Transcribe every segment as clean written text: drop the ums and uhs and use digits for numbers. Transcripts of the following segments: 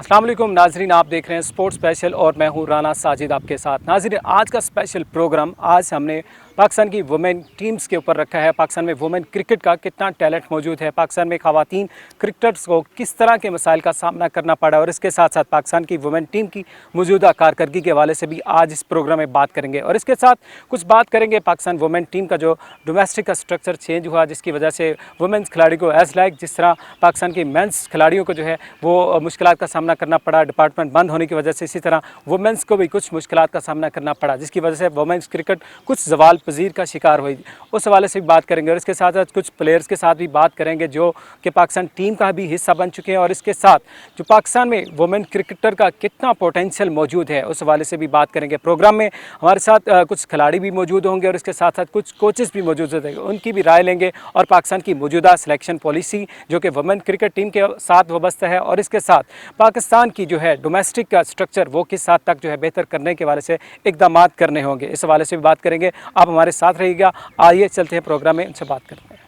अस्सलाम वालेकुम नाजरीन, आप देख रहे हैं स्पोर्ट्स स्पेशल और मैं हूं राना साजिद आपके साथ। नाजरीन, आज का स्पेशल प्रोग्राम आज हमने पाकिस्तान की वुमेन टीम्स के ऊपर रखा है। पाकिस्तान में वुमेन क्रिकेट का कितना टैलेंट मौजूद है, पाकिस्तान में ख़वातीन क्रिकेटर्स को किस तरह के मसाइल का सामना करना पड़ा और इसके साथ साथ पाकिस्तान की वुमेन टीम की मौजूदा कारकर्दगी के हवाले से भी आज इस प्रोग्राम में बात करेंगे। और इसके साथ कुछ बात करेंगे पाकिस्तान वुमेन टीम का जो डोमेस्टिक का स्ट्रक्चर चेंज हुआ, जिसकी वजह से वुमेन्स खिलाड़ी को एज लाइक जिस तरह पाकिस्तान की मेंस खिलाड़ियों को जो है वो मुश्किलात का सामना करना पड़ा डिपार्टमेंट बंद होने की वजह से, इसी तरह वुमेन्स को भी कुछ मुश्किलात का सामना करना पड़ा, जिसकी वजह से वुमेन्स क्रिकेट कुछ जवाल पजीर का शिकार हुई। उस हवाले से भी बात करेंगे और इसके साथ साथ कुछ प्लेयर्स के साथ भी बात करेंगे जो कि पाकिस्तान टीम का भी हिस्सा बन चुके हैं। और इसके साथ जो पाकिस्तान में वुमेन क्रिकेटर का कितना पोटेंशियल मौजूद है उस हवाले से भी बात करेंगे। प्रोग्राम में हमारे साथ कुछ खिलाड़ी भी मौजूद होंगे और इसके साथ साथ कुछ कोचेस भी मौजूद होंगे, उनकी भी राय लेंगे और पाकिस्तान की मौजूदा सिलेक्शन पॉलिसी जो कि वुमेन क्रिकेट टीम के साथ वाबस्ता है और इसके साथ पाकिस्तान की जो है डोमेस्टिक का स्ट्रक्चर वो किस हद तक जो है बेहतर करने के हवाले से इकदाम करने होंगे, इस हवाले से भी बात करेंगे। आप हमारे साथ रहिएगा। आइए चलते हैं प्रोग्राम में, उनसे बात करते हैं।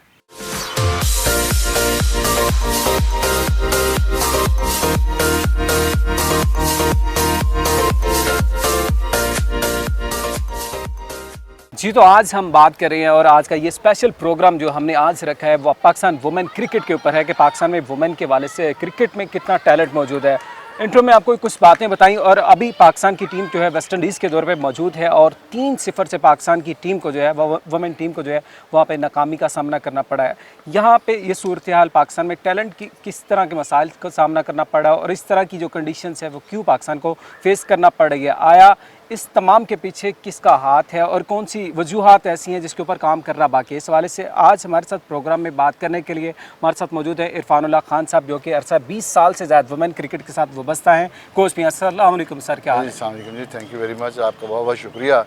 जी, तो आज हम बात कर रहे हैं और आज का ये स्पेशल प्रोग्राम जो हमने आज रखा है वो पाकिस्तान वुमेन क्रिकेट के ऊपर है कि पाकिस्तान में वुमेन के हवाले से क्रिकेट में कितना टैलेंट मौजूद है। इंट्रो में आपको कुछ बातें बताई और अभी पाकिस्तान की टीम जो है वेस्ट इंडीज़ के दौर पे मौजूद है और 3-0 से पाकिस्तान की टीम को जो है वुमेन टीम को जो है वहाँ पे नाकामी का सामना करना पड़ा है। यहाँ पे ये सूरत हाल पाकिस्तान में टैलेंट की किस तरह के मसाइल का सामना करना पड़ा और इस तरह की जो कंडीशंस है वो क्यों पाकिस्तान को फेस करना पड़ रही है, आया इस तमाम के पीछे किसका हाथ है और कौन सी वजूहात ऐसी हैं जिसके ऊपर काम करना बाकी है। इस हवाले से आज हमारे साथ प्रोग्राम में बात करने के लिए हमारे साथ मौजूद है इरफानुल्लाह खान साहब, जो कि अरसा 20 साल से ज़्यादा वुमेन क्रिकेट के साथ वाबस्ता हैं। कोच भी अस्सलाम वालेकुम सर, क्या हाल है? अस्सलाम वालेकुम जी, थैंक यू वेरी मच, आपका बहुत बहुत शुक्रिया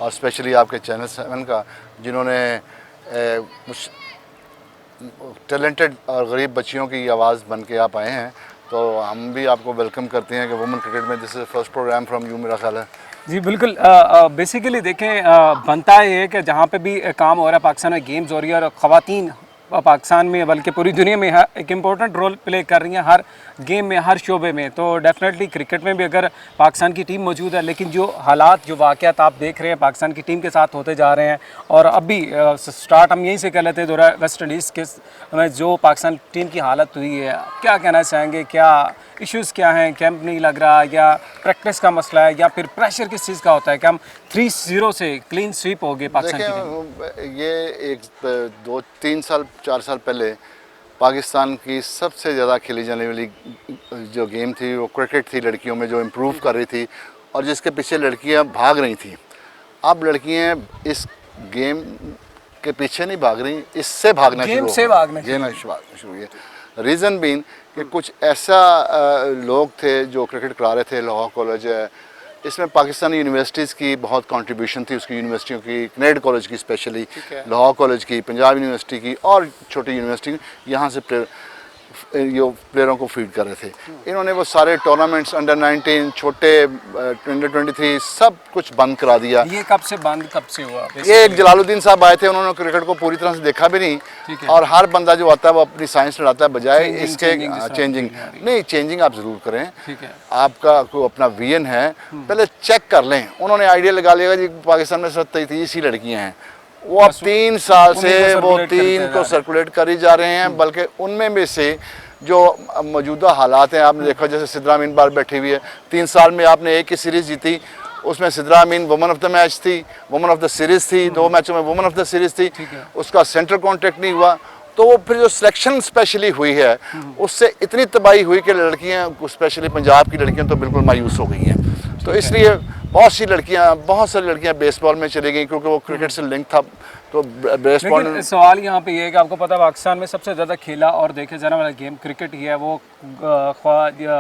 और स्पेशली आपके चैनल 7 का जिन्होंने टैलेंटेड और गरीब बच्चियों की आवाज़ बन के आप आए हैं, तो हम भी आपको वेलकम करते हैं कि वुमेन क्रिकेट में this is first program from you, मेरा ख्याल है। जी बिल्कुल। बेसिकली देखें, बनता है कि जहाँ पे भी काम हो रहा है पाकिस्तान में गेम्स हो रही है और ख़वातीन पाकिस्तान में बल्कि पूरी दुनिया में एक इम्पोर्टेंट रोल प्ले कर रही हैं हर गेम में, हर शोबे में। तो डेफिनेटली क्रिकेट में भी अगर पाकिस्तान की टीम मौजूद है, लेकिन जो हालात जो वाक़यात आप देख रहे हैं पाकिस्तान की टीम के साथ होते जा रहे हैं और अभी स्टार्ट हम यहीं से कर लेते हैं दौरा वेस्ट इंडीज़ के में जो पाकिस्तान टीम की हालत हुई है, क्या कहना चाहेंगे, क्या इश्यूज़ क्या हैं, कैंप नहीं लग रहा या प्रैक्टिस का मसला है या फिर प्रेशर किस चीज़ का होता है कि हम 3-0 से क्लीन स्वीप हो गए पाकिस्तान की टीम? ये एक 2-3 साल 4 साल पहले पाकिस्तान की सबसे ज़्यादा खेली जाने वाली जो गेम थी वो क्रिकेट थी, लड़कियों में जो इम्प्रूव कर रही थी और जिसके पीछे लड़कियां भाग रही थी। अब लड़कियां इस गेम के पीछे नहीं भाग रही, इससे भागना शुरू हुई है। रीज़न बीन कि कुछ ऐसा लोग थे जो क्रिकेट करा रहे थे। लाहौर कॉलेज है, इसमें पाकिस्तानी यूनिवर्सिटीज़ की बहुत कंट्रीब्यूशन थी, उसकी यूनिवर्सिटियों की, कनेड कॉलेज की स्पेशली, लाहौर कॉलेज की, पंजाब यूनिवर्सिटी की और छोटी यूनिवर्सिटी, यहाँ से प्लेयरों को फीड कर रहे थे। इन्होंने वो सारे टूर्नामेंट्स अंडर 19, छोटे अंडर 23 सब कुछ बंद करा दिया। ये कब से बंद, कब से हुआ? ये एक जलालुद्दीन साहब आए थे, उन्होंने क्रिकेट को पूरी तरह से देखा भी नहीं और हर बंदा जो आता है वो अपनी साइंस लड़ाता है, बजाय इसके चेंजिंग आप ज़रूर करें। आपका कोई अपना विजन है, पहले चेक कर लें। उन्होंने आइडिया लगा लिया जी पाकिस्तान में 27 ही लड़कियाँ हैं, वो अब 3 साल से वो 3 को सर्कुलेट करी जा रहे हैं। बल्कि उनमें में से जो मौजूदा हालात हैं, आपने देखा जैसे सिद्रा अमीन बाहर बैठी हुई है, 3 साल में आपने एक ही सीरीज़ जीती, उसमें सिद्रा अमीन वुमन ऑफ द मैच थी, वुमन ऑफ द सीरीज़ थी, 2 मैचों में वुमन ऑफ द सीरीज़ थी, उसका सेंट्रल कॉन्ट्रैक्ट नहीं हुआ। तो वो फिर जो सिलेक्शन स्पेशली हुई है उससे इतनी तबाही हुई कि लड़कियां, स्पेशली पंजाब की लड़कियां तो बिल्कुल मायूस हो गई हैं। तो इसलिए बहुत सारी लड़कियां बेसबॉल में चली गई क्योंकि वो क्रिकेट से लिंक था। तो बेसबॉल सवाल यहाँ पे ये है कि आपको पता है पाकिस्तान में सबसे ज़्यादा खेला और देखे जाने वाला गेम क्रिकेट ही है, वो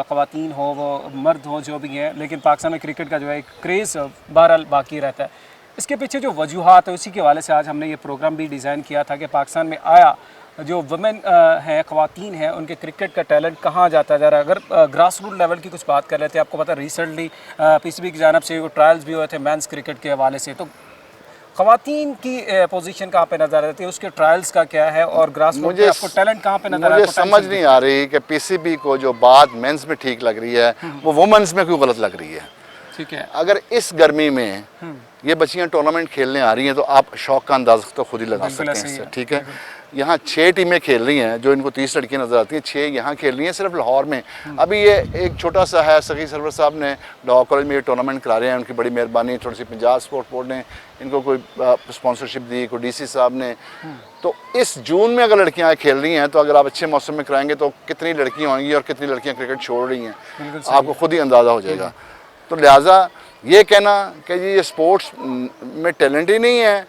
ख़वातीन हो वो मर्द हो जो भी हैं, लेकिन पाकिस्तान में क्रिकेट का जो है एक क्रेज़ बहरहाल बाकी रहता है। इसके पीछे जो वजूहात है उसी के हवाले से आज हमने ये प्रोग्राम भी डिज़ाइन किया था कि पाकिस्तान में आया जो वुमेन हैं, ख़वातीन हैं, उनके क्रिकेट का टैलेंट कहाँ जाता जा रहा है। अगर ग्रास रूट लेवल की कुछ बात कर लेते हैं, आपको पता है रिसेंटली पीसीबी की जानब से ट्रायल्स भी हुए थे मेंस क्रिकेट के हवाले से, तो खवातीन की पोजीशन कहाँ पे नजर आती है, उसके ट्रायल्स का क्या है और ग्रास रूट पे आपको टैलेंट कहाँ पे नजर आता है? मुझे समझ नहीं आ रही कि पीसीबी को जो बात मेंस में ठीक लग रही है वो वुमेन्स में क्यों गलत लग रही है। ठीक है। अगर इस गर्मी में ये बच्चियां टूर्नामेंट खेलने आ रही हैं तो आप शौक का अंदाजा तो खुद ही लगा सकते हैं इससे, ठीक है। यहाँ 6 टीमें खेल रही हैं, जो इनको 30 लड़कियां नजर आती हैं, 6 यहाँ खेल रही हैं सिर्फ लाहौर में। अभी ये एक छोटा सा है, सखी सरवर साहब ने लाहौर कॉलेज में ये टूर्नामेंट करा रहे हैं, उनकी बड़ी मेहरबानी। थोड़ी सी पंजाब स्पोर्ट बोर्ड ने इनको कोई स्पॉन्सरशिप दी, कोई डीसी साहब ने। तो इस जून में अगर लड़कियाँ खेल रही हैं तो अगर आप अच्छे मौसम में कराएंगे तो कितनी लड़कियाँ होंगी और कितनी लड़कियाँ क्रिकेट छोड़ रही हैं, आपको खुद ही अंदाज़ा हो जाएगा। तो लिहाजा ये कहना कि जी ये स्पोर्ट्स में टैलेंट ही नहीं है,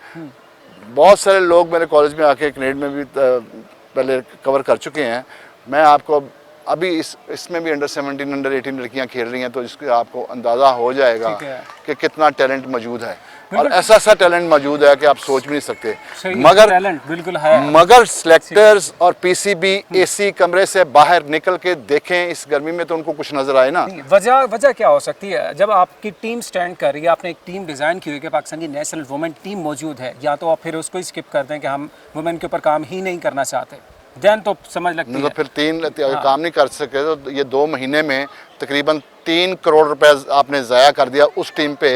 बहुत सारे लोग मेरे कॉलेज में आके कैनेडा में भी पहले कवर कर चुके हैं। मैं आपको अभी इसमें भी अंडर 17 अंडर 18 लड़कियां खेल रही हैं, तो इसके आपको अंदाज़ा हो जाएगा कि कितना टैलेंट मौजूद है। और ऐसा ऐसा टैलेंट मौजूद है कि आप सोच भी नहीं सकते। मगर टैलेंट बिल्कुल है, मगर सिलेक्टर्स और पीसीबी एसी कमरे से बाहर निकल के देखें इस गर्मी में तो उनको कुछ नजर आए ना। वजह क्या हो सकती है? जब आपकी टीम स्टैंड कर रही है, आपने एक टीम डिज़ाइन की हुई है कि पाकिस्तान की नेशनल वुमेन टीम मौजूद है, या तो आप फिर उसको ही स्किप कर दें कि हम वुमेन के ऊपर काम ही नहीं करना चाहते, देन तो समझ लगती है। तो फिर काम नहीं कर सके तो ये 2 महीने में तकरीबन 3 करोड़ रुपए आपने ज़ाया कर दिया उस टीम पे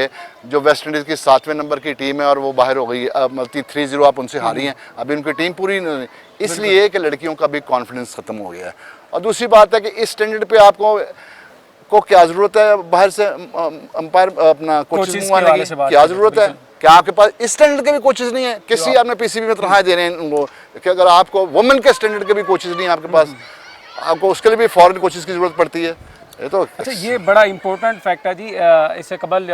जो वेस्ट इंडीज़ की 7वें नंबर की टीम है और वो बाहर हो गई, मतलब 3-0 आप उनसे हारी हैं। अभी उनकी टीम पूरी नहीं, इसलिए कि लड़कियों का भी कॉन्फिडेंस ख़त्म हो गया है। और दूसरी बात है कि इस स्टैंडर्ड पे आपको क्या ज़रूरत है बाहर से अंपायर अपना कोचेस मंगवाने की, क्या ज़रूरत है? क्या आपके पास इस स्टैंडर्ड के भी कोचेस नहीं है? किसी आपने पीसीबी में तनख्वाह दे रहे हैं उनको कि अगर आपको वुमेन के स्टैंडर्ड के भी कोचेस नहीं है आपके पास, आपको उसके लिए भी फॉरेन कोचेस की ज़रूरत पड़ती है। ये तो अच्छा, ये बड़ा इम्पोर्टेंट फैक्ट है जी। इससे कबल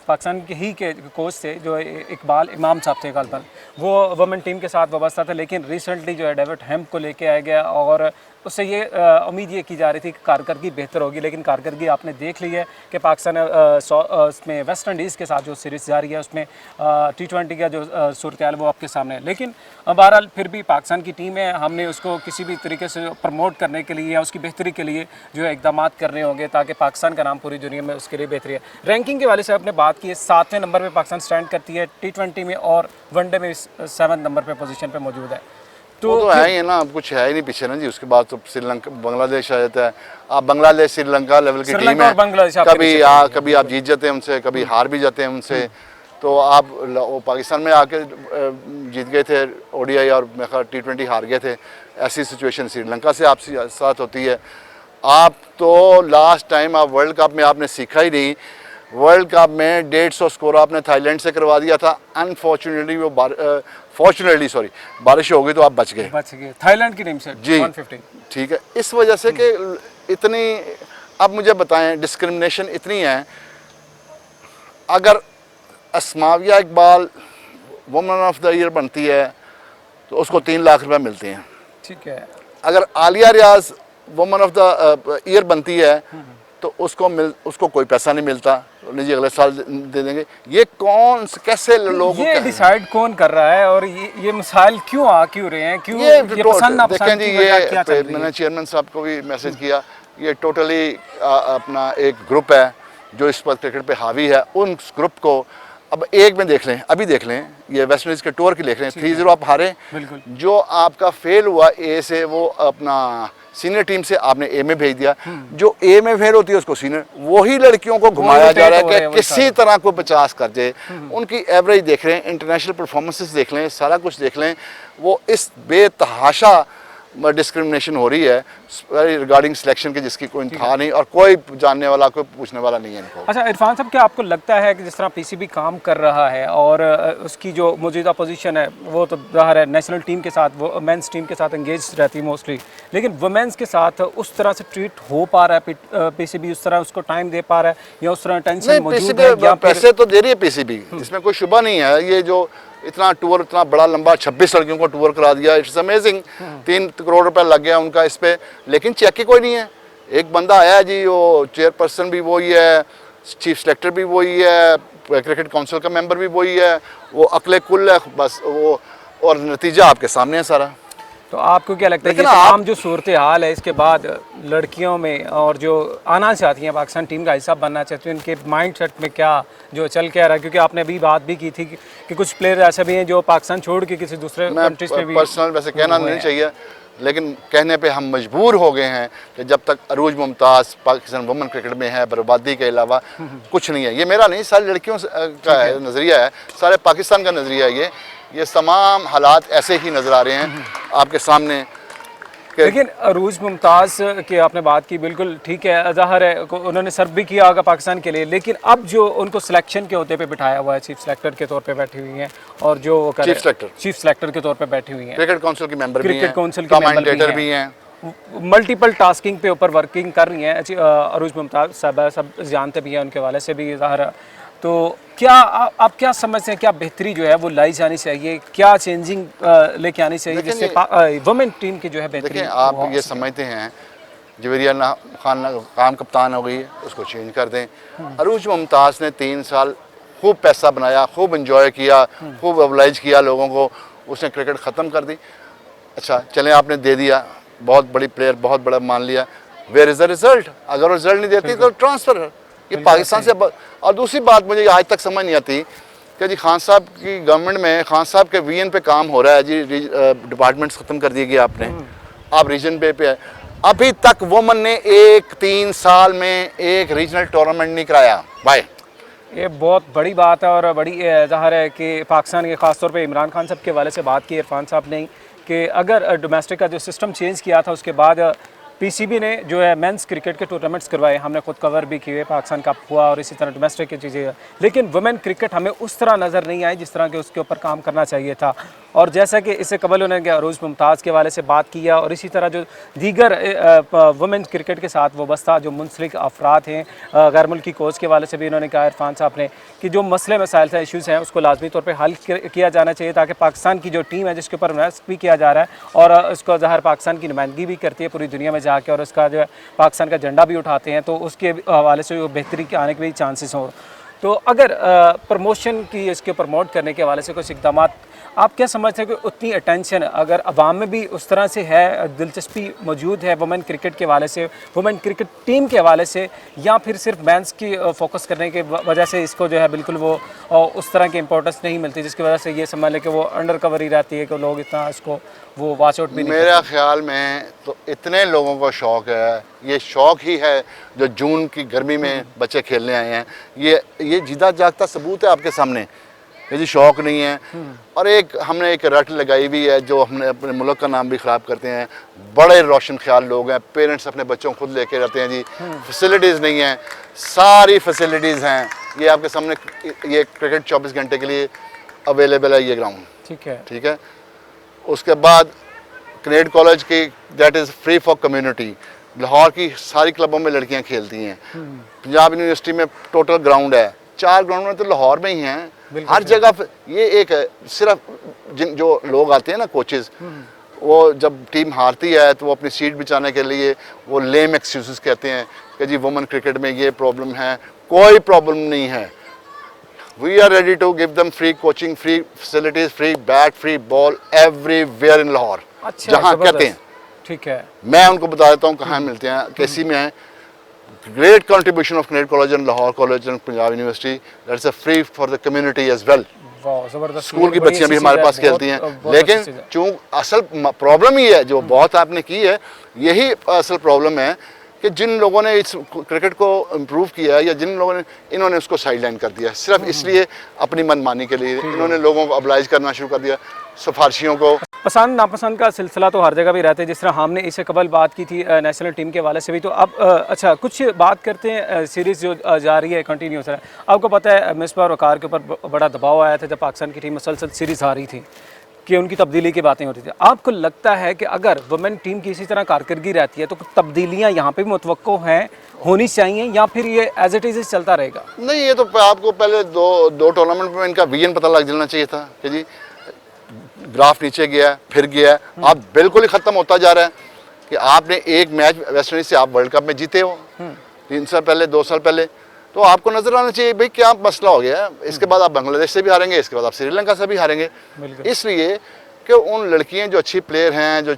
पाकिस्तान के ही के कोच थे जो इकबाल इमाम साहब थे कल पर, वो वुमेन टीम के साथ वाबस्ता था, लेकिन रिसेंटली जो है डेविड हेम्प को लेके आया गया और उससे ये उम्मीद ये की जा रही थी कि कारकर्दगी बेहतर होगी, लेकिन कारकर्दगी आपने देख ली है कि पाकिस्तान उसमें वेस्ट इंडीज़ के साथ जो सीरीज़ जारी है उसमें T20 का जो सूरत हाल वो आपके सामने है। लेकिन बहरहाल फिर भी पाकिस्तान की टीम है, हमने उसको किसी भी तरीके से प्रमोट करने के लिए या उसकी बेहतरी के लिए जो है इकदाम करने होंगे ताकि पाकिस्तान का नाम पूरी दुनिया में उसके लिए बेहतरी है। रैंकिंग के वाले से आपने बात की है, 7वें नंबर पर पाकिस्तान स्टैंड करती है, T20 में और वनडे में 7 नंबर पर पोजीशन पे मौजूद है। तो है ही ना, अब कुछ है ही नहीं पीछे ना जी। उसके बाद तो श्रीलंका बांग्लादेश आ जाता है। आप बांग्लादेश श्रीलंका लेवल की टीम है, कभी आप जीत जाते हैं उनसे, कभी हार भी जाते हैं उनसे। तो आप वो पाकिस्तान में आके जीत गए थे ओडीआई और T20 हार गए थे। ऐसी सिचुएशन श्रीलंका से आपके साथ होती है। आप तो लास्ट टाइम आप वर्ल्ड कप में आपने सीखा ही नहीं। वर्ल्ड कप में 150 स्कोर आपने थाईलैंड से करवा दिया था। अनफॉर्चुनेटली वो बारिश हो गई तो आप बच गए थाईलैंड की टीम से जी 150। ठीक है, इस वजह से कि इतनी, अब मुझे बताएं, डिस्क्रिमिनेशन इतनी है। अगर Asmavia Iqbal women of the year बनती है तो उसको 3 लाख रुपए मिलते हैं, ठीक है। अगर आलिया रियाज वुमेन ऑफ द ईयर बनती है तो उसको कोई पैसा नहीं मिलता, जी अगले साल दे देंगे। ये कौन कैसे लोग ये डिसाइड कौन कर रहा है और ये मसाइल क्यों रहे हैं, क्यों ये पसंद नापसंद देखें जी, मैंने चेयरमैन साहब को भी मैसेज किया। ये टोटली अपना एक ग्रुप है जो इस पर क्रिकेट पे हावी है। उन ग्रुप को अब एक में देख लें, अभी देख लें, ये वेस्ट इंडीज़ के टूर की देख लें, 3-0 आप हारे। जो आपका फेल हुआ ए से, वो अपना सीनियर टीम से आपने ए में भेज दिया। जो ए में फेल होती है उसको सीनियर, वही लड़कियों को घुमाया जा रहा है कि किसी तरह को 50 कर दे। उनकी एवरेज देख लें, इंटरनेशनल परफॉर्मेंसेस देख लें, सारा कुछ देख लें, वो इस बेतहाशा डिस्क्रिमिनेशन हो रही है रिगार्डिंग सिलेक्शन के, जिसकी कोई था नहीं और कोई जानने वाला, कोई पूछने वाला नहीं है इनको। अच्छा इरफान साहब, क्या आपको लगता है कि जिस तरह पीसीबी काम कर रहा है और उसकी जो मौजूदा पोजीशन है वो तो ज़ाहिर है नेशनल टीम के साथ, वो मेंस टीम के साथ एंगेज रहती है मोस्टली, लेकिन वुमेन्स के साथ उस तरह से ट्रीट हो पा रहा है पीसीबी, उस तरह उसको टाइम दे पा रहा है या उस तरह टेंशन मौजूद है? या पैसे तो दे रही है पीसीबी, इसमें कोई शुबा नहीं है। ये जो इतना टूर, इतना बड़ा लंबा 26 लड़कियों को टूर करा दिया, इट्स अमेजिंग। 3 करोड़ रुपए लग गया उनका इस पे, लेकिन चेक ही कोई नहीं है। एक बंदा आया है जी, वो चेयरपर्सन भी वही है, चीफ सेलेक्टर भी वही है, क्रिकेट काउंसिल का मेंबर भी वही है, वो अकले कुल है बस वो, और नतीजा आपके सामने है सारा। तो आपको क्या लगता है कि लेकिन तमाम जो सूरत हाल है इसके बाद लड़कियों में और जो आना चाहती हैं पाकिस्तान टीम का हिस्सा बनना चाहती हैं उनके माइंड सेट में क्या जो चल के आ रहा है, क्योंकि आपने अभी बात भी की थी कि कुछ प्लेयर ऐसे भी हैं जो पाकिस्तान छोड़ के किसी दूसरे कंट्रीज में भी पर्सनल वैसे कहना नहीं चाहिए, लेकिन कहने पे हम मजबूर हो गए हैं कि जब तक अरूज मुमताज़ पाकिस्तान वुमेन क्रिकेट में है, बर्बादी के अलावा कुछ नहीं है। ये मेरा नहीं, सारी लड़कियों का नज़रिया है, सारे पाकिस्तान का नज़रिया है। ये तमाम हालात ऐसे ही नज़र आ रहे हैं आपके सामने। लेकिन अरूज मुमताज़ की आपने बात की, बिल्कुल ठीक है, ज़ाहिर है उन्होंने सर्व भी किया होगा पाकिस्तान के लिए, लेकिन अब जो उनको सिलेक्शन के होते पे बिठाया हुआ है, चीफ सेलेक्टर के तौर पे बैठी हुई हैं और जो चीफ सेलेक्टर के तौर पे बैठी हुई हैं, क्रिकेट काउंसिल की मेंबर भी हैं, क्रिकेट काउंसिल के मेंबर भी हैं, मल्टीपल टास्किंग पे ऊपर वर्किंग कर रही हैं अरूज मुमताज़ साहब, सब जानते भी हैं उनके वाले से भी ज़ाहिर। तो क्या आप क्या समझते हैं, क्या बेहतरी जो है वो लाई जानी चाहिए, क्या चेंजिंग लेके आनी चाहिए जिससे वुमेन टीम की जो है बेहतरी? देखिए आप ये समझते हैं जवेरिया खान काम कप्तान हो गई, उसको चेंज कर दें। अरूज मुमताज़ ने 3 साल खूब पैसा बनाया, खूब इंजॉय किया, खूब मोबिलाइज किया लोगों को, उसने क्रिकेट ख़त्म कर दी। अच्छा चलें, आपने दे दिया, बहुत बड़ी प्लेयर, बहुत बड़ा मान लिया, वेयर इज़ द रिज़ल्ट? अगर वो रिज़ल्ट नहीं देती तो ट्रांसफ़र ये पाकिस्तान से। और दूसरी बात मुझे आज तक समझ नहीं आती कि जी खान साहब की गवर्नमेंट में खान साहब के वीएन पे काम हो रहा है जी, डिपार्टमेंट्स ख़त्म कर दिए गए आपने, आप रीजन पे है। अभी तक वुमेन ने 3 साल में एक रीजनल टूर्नामेंट नहीं कराया भाई। ये बहुत बड़ी बात है और बड़ी ज़ाहिर है कि पाकिस्तान के ख़ासतौर पे इमरान खान साहब के वाले से बात की इरफान साहब ने कि अगर डोमेस्टिक का जो सिस्टम चेंज किया था उसके बाद पीसीबी ने जो है मेंस क्रिकेट के टूर्नामेंट्स करवाए, हमने खुद कवर भी किए, पाकिस्तान कप हुआ और इसी तरह डोमेस्टिक की चीज़ें, लेकिन वुमेन क्रिकेट हमें उस तरह नज़र नहीं आई जिस तरह के उसके ऊपर काम करना चाहिए था। और जैसा कि इससे कबल उन्होंने अरूज मुमताज़ के वाले से बात किया और इसी तरह जो दीगर वुमेन क्रिकेट के साथ वाबस्ता जो मुंसलिक अफराद हैं, गैर मुल्की कोच के वाले से भी उन्होंने कहा इरफान साहब ने कि जो मसले मसाइल से इशूज़ हैं उसको लाजमी तौर पर हल किया जाना चाहिए ताकि पाकिस्तान की जो टीम है जिसके ऊपर इन्वेस्ट भी किया जा रहा है और उसको ज़ाहिर पाकिस्तान की नुमाइंदगी भी करती है पूरी दुनिया में जाके और उसका जो है पाकिस्तान का झंडा भी उठाते हैं, तो उसके हवाले से बेहतरी के आने के भी चांसेस हों। तो अगर प्रमोशन की इसके प्रमोट करने के हवाले से कुछ इकदाम आप क्या समझते हैं कि उतनी अटेंशन अगर अवाम में भी उस तरह से है, दिलचस्पी मौजूद है वुमेन क्रिकेट के हवाले से, वुमेन क्रिकेट टीम के हवाले से, या फिर सिर्फ मेंस की फोकस करने की वजह से इसको जो है बिल्कुल वो उस तरह की इंपॉर्टेंस नहीं मिलती जिसकी वजह से ये समझ लें कि वो अंडर कवर ही रहती है कि लोग इतना इसको वो वॉच आउट भी नहीं मेरा ख्याल में तो इतने लोगों को शौक़ है, ये शौक़ ही है जो जून की गर्मी में बच्चे खेलने आए हैं। ये जीता जागता सबूत है आपके सामने, ये जी शौक़ नहीं है। और एक हमने एक रट लगाई हुई है जो हमने अपने मुल्क का नाम भी ख़राब करते हैं। बड़े रोशन ख्याल लोग हैं, पेरेंट्स अपने बच्चों को खुद लेके रहते हैं जी, फैसिलिटीज़ नहीं हैं, सारी फैसिलिटीज़ हैं। ये आपके सामने ये क्रिकेट 24 घंटे के लिए अवेलेबल है ये ग्राउंड, ठीक है। उसके बाद कनेड कॉलेज की that is free for community, Lahore की सारी क्लबों में लड़कियां खेलती हैं। पंजाब यूनिवर्सिटी में टोटल ग्राउंड है, 4 ग्राउंड में तो लाहौर में ही हैं, हर जगह। ये एक सिर्फ जो लोग आते हैं ना कोचेस, वो जब टीम हारती है तो वो अपनी सीट बचाने के लिए वो लेम एक्सक्यूजेस कहते हैं कि जी वुमेन क्रिकेट में ये प्रॉब्लम है। कोई प्रॉब्लम नहीं है, we are ready to give them free coaching, free facilities, free bat, free ball everywhere in Lahore, जहाँ कहते हैं। ठीक है, मैं उनको बता देता हूँ कहाँ मिलते हैं, केसी में है। Great contribution of Kinnaird college and Lahore college and Punjab university, that's a free for the community as well. School की बच्चियां भी हमारे पास खेलती हैं। लेकिन चूँकि असल प्रॉब्लम ही है जो बहुत आपने की है, यही असल प्रॉब्लम है कि जिन लोगों ने इस क्रिकेट को इम्प्रूव किया है या जिन लोगों ने इन्होंने उसको साइडलाइन कर दिया, सिर्फ इसलिए अपनी मनमानी के लिए इन्होंने लोगों को अब्लाइज करना शुरू कर दिया, सिफारशियों को। पसंद नापसंद का सिलसिला तो हर जगह भी रहता है, जिस तरह हमने इससे कबल बात की थी नेशनल टीम के वाले से भी। तो अब अच्छा कुछ बात करते हैं सीरीज़ जो जा रही है कंटिन्यूस है। आपको पता है मिसबाह वकार के ऊपर बड़ा दबाव आया था जब पाकिस्तान की टीम मुसलसल सीरीज़ आ रही थी कि उनकी तब्दीली की बातें हो रही थी। आपको लगता है कि अगर वुमेन टीम की इसी तरह कारकर्दगी रहती है तो तब्दीलियाँ यहाँ पे भी मुतवक्को हैं, होनी चाहिए, या फिर ये एज इट इज़ चलता रहेगा? नहीं, ये तो आपको पहले दो टूर्नामेंट में इनका विजन पता लग जाना चाहिए था कि जी ग्राफ नीचे गया फिर गया, आप बिल्कुल ही ख़त्म होता जा रहा है कि आपने एक मैच वेस्ट इंडीज से आप वर्ल्ड कप में जीते हो 3 साल पहले, 2 साल पहले, तो आपको नजर आना चाहिए भाई क्या मसला हो गया है। इसके बाद आप बांग्लादेश से भी हारेंगे, इसके बाद आप श्रीलंका से भी हारेंगे। इसलिए कि उन लड़कियां जो अच्छी प्लेयर हैं,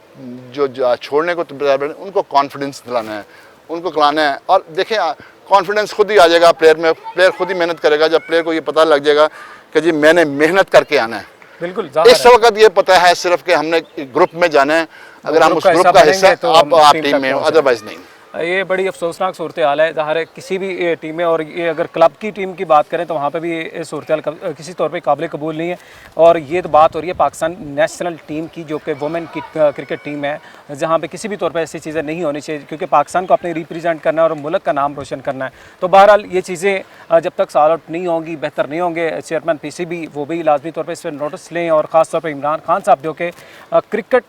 जो छोड़ने को तैयार हैं, उनको कॉन्फिडेंस दिलाना है, उनको खिलाना है। और देखें, कॉन्फिडेंस खुद ही आ जाएगा प्लेयर में, प्लेयर खुद ही मेहनत करेगा। जब प्लेयर को ये पता लग जाएगा कि जी मैंने मेहनत करके आना है। बिल्कुल, इस वक्त ये पता है सिर्फ कि हमने ग्रुप में जाना है, अगर हम उस ग्रुप का हिस्सा तो आप टीम में हो, अदरवाइज नहीं। ये बड़ी अफसोसनाक सूरत हाल है ज़ाहिर है किसी भी टीम में। और ये अगर क्लब की टीम की बात करें तो वहाँ पे भी ये सूरत हाल किसी तौर पे काबिल कबूल नहीं है। और ये तो बात हो रही है पाकिस्तान नेशनल टीम की, जो कि वुमेन की क्रिकेट टीम है, जहाँ पे किसी भी तौर पे ऐसी चीज़ें नहीं होनी चाहिए, क्योंकि पाकिस्तान को अपने रिप्रेजेंट करना है और मुल्क का नाम रोशन करना है। तो बहरहाल ये चीज़ें जब तक सॉल्व आउट नहीं होंगी, बेहतर नहीं होंगे, चेयरमैन PCB वो भी लाजमी तौर पर इस पर नोटिस लें। और ख़ास तौर पर इमरान खान साहब जो कि क्रिकेट